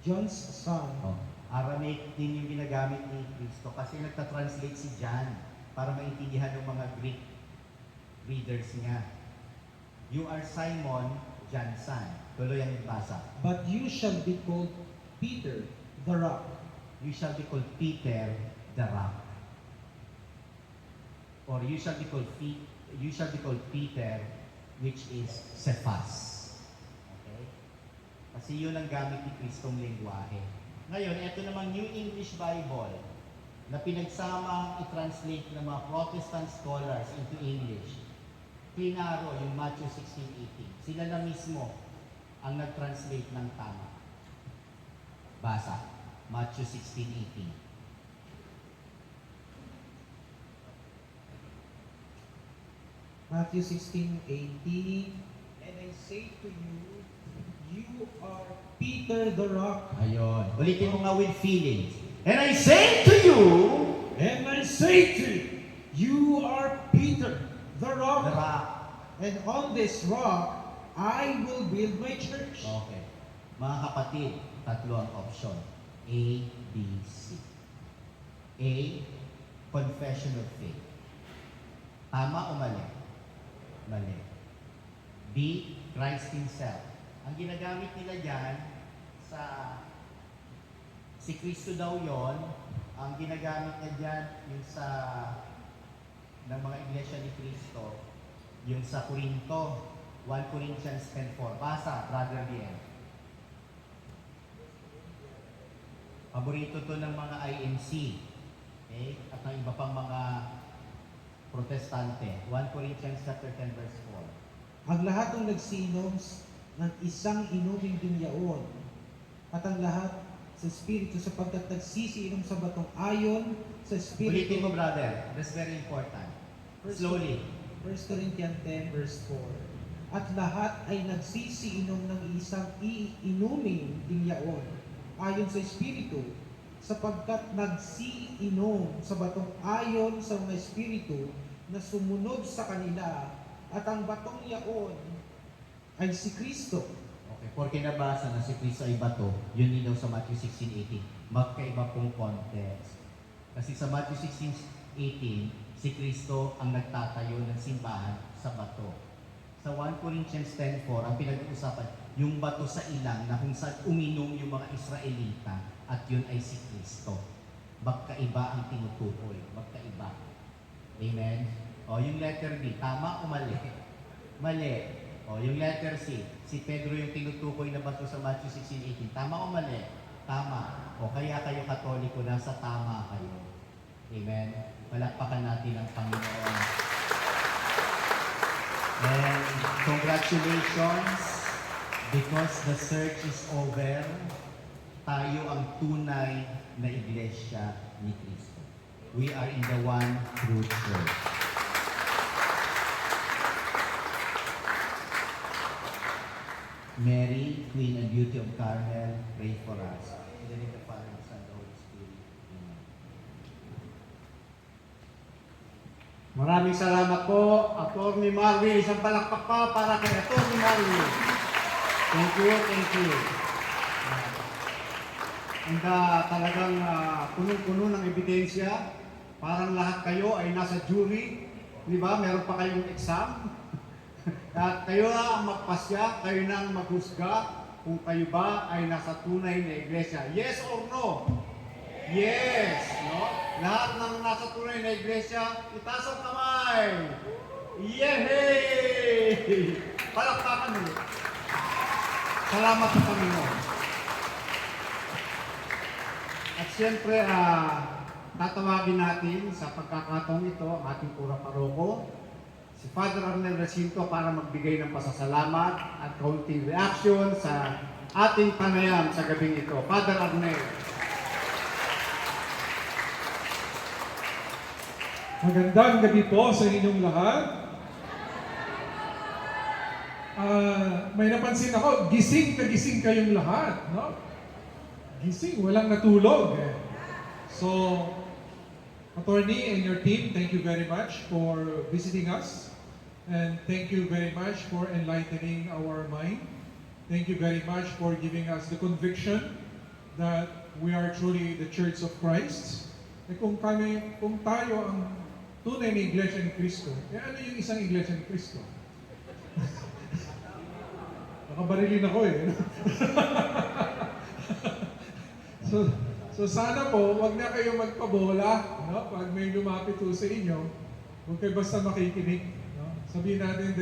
John's son." Oh, Aramaic din yung ginagamit ni Kristo kasi nagta-translate si John para maintindihan ng mga Greek readers niya. You are Simon, John's son. Tuloy ang basa. "But you shall be called Peter, the rock." You shall be called Peter, the rock. Or you shall be called Peter, which is Cephas. Okay? Kasi yun ang gamit ni Kristong lengguwahe. Ngayon, ito namang New English Bible na pinagsamang i-translate ng mga Protestant scholars into English. Pinaro yung Matthew 16:18. Sila na mismo ang nag-translate ng tama. Basa, Matthew 16:18. Matthew 16:18. "And I say to you, you are Peter the rock." Ayun. Ulitin mo nga with feelings. And I say to you, "And I say to you, you are Peter the the rock. rock. And on this rock, I will build my church." Okay. Mga kapatid, tatlo ang option. A, B, C. A, confession of faith. Tama o mali? Mali. B, Christ Himself. Ang ginagamit nila dyan sa si Kristo daw yon, ang ginagamit niya dyan yung sa ng mga iglesia ni Kristo, yung sa Corinto, 1 Corinthians 10:4. Basa, Brother Bien. Paborito to ng mga IMC. Okay? At ng iba pang mga protestante. 1 Corinthians chapter 10 verse 4. "Ang lahat ng nagsiinom ng isang inuming dinyaon, at ang lahat sa Espiritu, sapagkat nagsisiinom sa batong ayon sa Espiritu." Ulitin mo, brother. That's very important. Slowly. 1 Corinthians 10 verse 4. "At lahat ay nagsisiinom ng isang iinuming dinyaon ayon sa Espiritu, sapagkat nagsiinom sa batong ayon sa mga Espiritu na sumunod sa kanila, at ang batong yaon ay si Kristo." Okay, porque nabasa na si Kristo ay bato, yun din daw sa Matthew 16:18. Magkaiba pong context. Kasi sa Matthew 16:18, si Kristo ang nagtatayo ng simbahan sa bato. Sa 1 Corinthians 10:4, ang pinag-uusapan, yung bato sa ilang na kung saan uminom yung mga Israelita, at yun ay si Kristo. Magkaiba ang tinutukoy. Magkaiba. Amen? O, yung letter B, tama o mali? Mali. O, yung letter C, si Pedro yung tinutukoy na bato sa Matthew 16:18. Tama o mali? Tama. O, kaya kayo Katoliko, nasa tama kayo. Amen? Palakpakan natin ang Panginoon. And congratulations, because the search is over, tayo ang tunay na iglesia ni Kristo. We are in the one true church. Mary, Queen and Beauty of Carmel, pray for us. In the name of the Father, the Son, and the Holy Spirit. Amen. Maraming salamat po, Atty. Marvin. Isang palakpak pa para kay Atty. Marvin. Thank you, thank you. And talagang punong-puno ng ebidensya. Parang lahat kayo ay nasa jury. Di ba? Meron pa kayong exam. At kayo na ang magpasya, kayo na ang maghusga kung kayo ba ay nasa tunay na iglesia. Yes or no? Yes. No? Lahat ng nasa tunay na iglesia, itaas ang kamay! Yehey! Palakpakan ulit. Salamat sa Panginoon. At siyempre, tatawagin natin sa pagkakataong ito ang ating pura paroko, si Father Arnel Recinto para magbigay ng pasasalamat at kaunting reaction sa ating panayam sa gabing ito. Father Arnel. Magandang gabi po sa inyong lahat. May napansin ako, gising na gising kayong lahat, no? Gising, walang natulog. So, Attorney and your team, thank you very much for visiting us. And thank you very much for enlightening our mind. Thank you very much for giving us the conviction that we are truly the Church of Christ. Kung tayo ang tunay na Iglesia ni Cristo, ano yung isang Iglesia ni Cristo? Nakabarilin ako eh. So sana po, wag na kayo magpabola, no? Pag may lumapit po sa inyo, huwag kayo basta makikinig. No? Sabihin natin,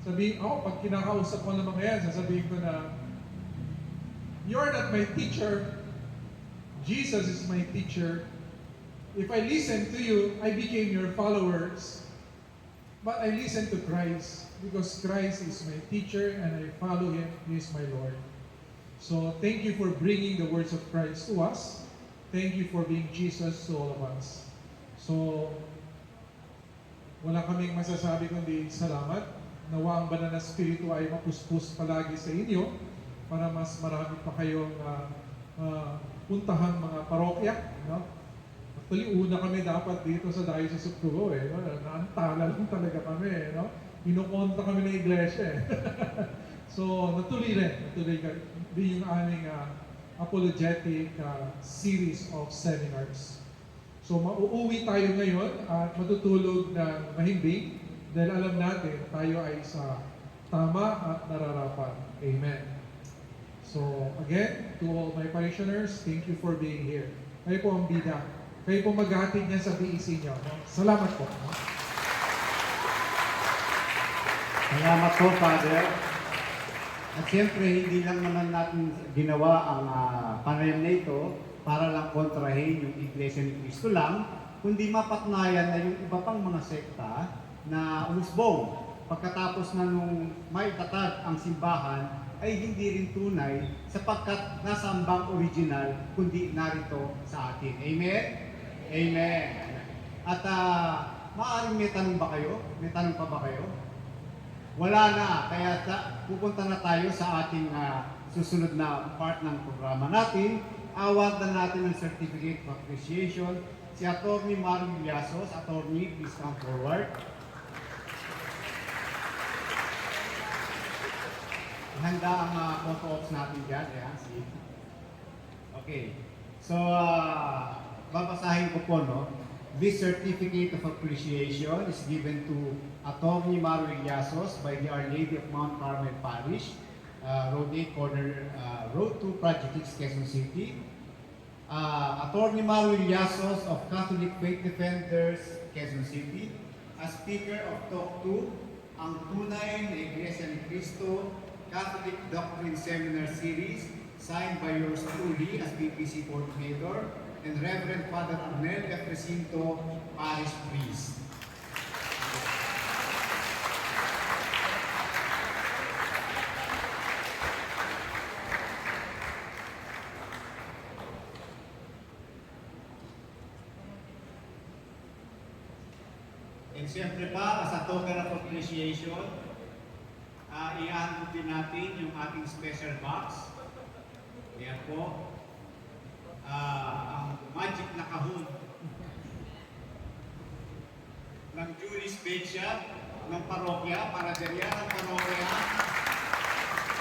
pag kinakausap ko ng mga yan, sasabihin ko na, you're not my teacher, Jesus is my teacher. If I listen to you, I became your followers. But I listen to Christ because Christ is my teacher and I follow Him. He is my Lord. So thank you for bringing the words of Christ to us. Thank you for being Jesus to all of us. So wala kaming masasabi kundi salamat. Nawa ang banal na Espiritu ay mapuspos palagi sa inyo para mas marami pa kayong puntahang mga parokya. No? Actually, una kami dapat dito sa Diocese of Cubao eh. No? Naantala lang talaga kami. No? Pinukonta kami ng iglesia eh. So, natuloy din yung aming apologetic series of seminars. So, mauuwi tayo ngayon at matutulog ng mahimbing dahil alam natin tayo ay sa tama at nararapat. Amen. So, again, to all my parishioners, thank you for being here. Kayo po ang bida. Kayo po maghahatid niya sa BEC niyo. No? Salamat po. No? Salamat po, Father. At siyempre, hindi lang naman natin ginawa ang panayam na ito para lang kontrahin yung Iglesia ni Cristo lang, kundi mapatnayan na yung iba pang mga sekta na umusbong. Pagkatapos na nung may tatag ang simbahan, ay hindi rin tunay sapagkat nasa ambang original, kundi narito sa atin. Amen? Amen. At maaaring may tanong ba kayo? May tanong pa ba kayo? Wala na, kaya pupunta na tayo sa ating susunod na part ng programa natin. Awardan natin ng Certificate of Appreciation si Atty. Mario Villasos. Attorney, please come forward. Handa ang photo ops natin dyan. Ayan, see. Okay. So, babasahin ko po, no? This Certificate of Appreciation is given to Atty. Mario Villasos by the Our Lady of Mount Carmel Parish, Road 8, Road 2, Project 6, Quezon City. Atty. Mario Villasos of Catholic Faith Defenders, Quezon City. As Speaker of Talk 2, ang tunay na Iglesia ni Cristo, Catholic Doctrine Seminar Series, signed by yours truly as PPC Coordinator, and Reverend Father Arnel F. Recinto, Parish Priest. And siyempre pa, as a token of appreciation, i-handle din natin yung ating special box. Ayan po. Ang magic na kahon ng Julius Bake Shop ng parokya, para dyan ang parokya.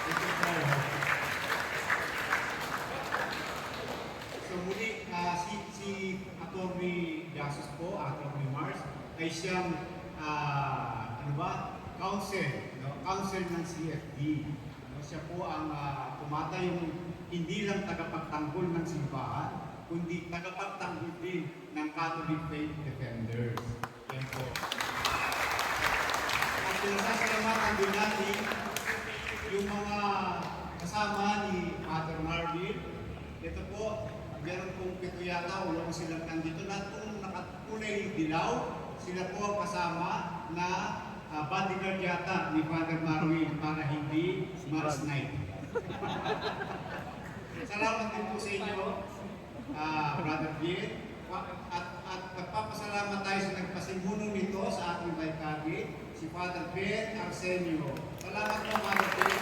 Ito po. So muli, si Atty. Villasos po, Atty. Mars, ay siyang, council ng CFD. Siya po ang tumatayong hindi lang tagapagtanggol ng simbahan, kundi tagapagtanggol din ng Catholic Faith Defenders. Yan po. At pinasasalamatan din natin yung mga kasama ni Father Marvin. Ito po, meron pong 7 yata, wala ko silang nandito na kung nakakulay dilaw, sila po ang kasama na bodyguard yata ni Father Marvin para hindi ma-snipe. Salamat din po sa inyo, Brother Bill. At nagpapasalamat tayo sa nagpasimuno nito sa ating Baykari, si Father Ben Arsenio. Salamat po, Father Ben.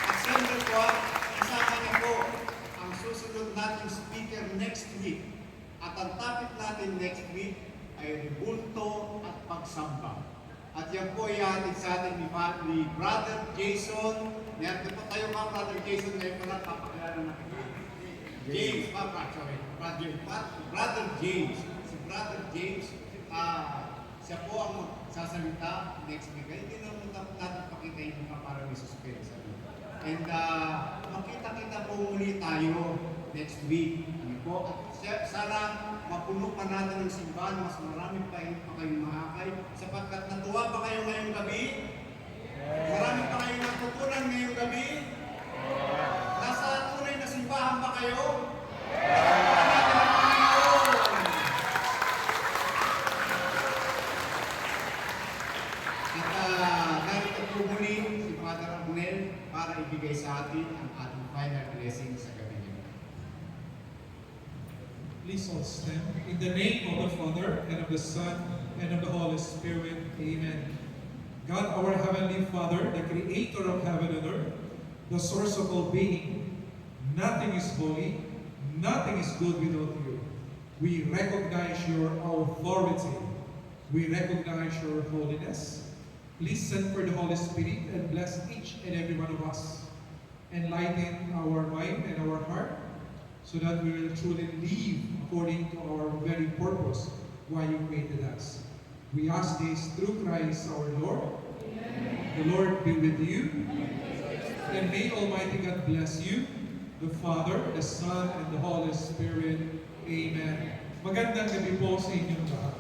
At siyempre po, kasama niyo po ang susunod nating speaker next week. At ang topic natin next week ay rebulto at pagsamba. At yan po ihatid sa atin ni Brother Jason. Yan po tayo mga Brother Jason, ngayon po lang papakilala na kita. James, sorry. Brother James. Si Brother James, siya po ang sasalita next week. Kaya hindi naman natin pakita yung mga parang may suspense. And makita-kita po muli tayo next week. Ano po? At sana mapuno pa natin ng simbahan, mas marami pa kayong mahakay. Sapagkat natuwa pa kayo ngayong gabi? Marami pa kayong natutunan ngayong gabi? Nasa tunay na simbahan ba kayo? At narito po muli si Father Abnel para ibigay sa atin ang ating final blessing sa gabi niyo. Please all stand. In the name of the Father, and of the Son, and of the Holy Spirit. Amen. God, our Heavenly Father, the Creator of heaven and earth, the source of all being, nothing is holy, nothing is good without you. We recognize your authority. We recognize your holiness. Please send for the Holy Spirit and bless each and every one of us. Enlighten our mind and our heart so that we will truly live according to our very purpose why you created us. We ask this through Christ our Lord. Amen. The Lord be with you. And may Almighty God bless you, the Father, the Son, and the Holy Spirit. Amen. Magandang gabi po sa inyong lahat.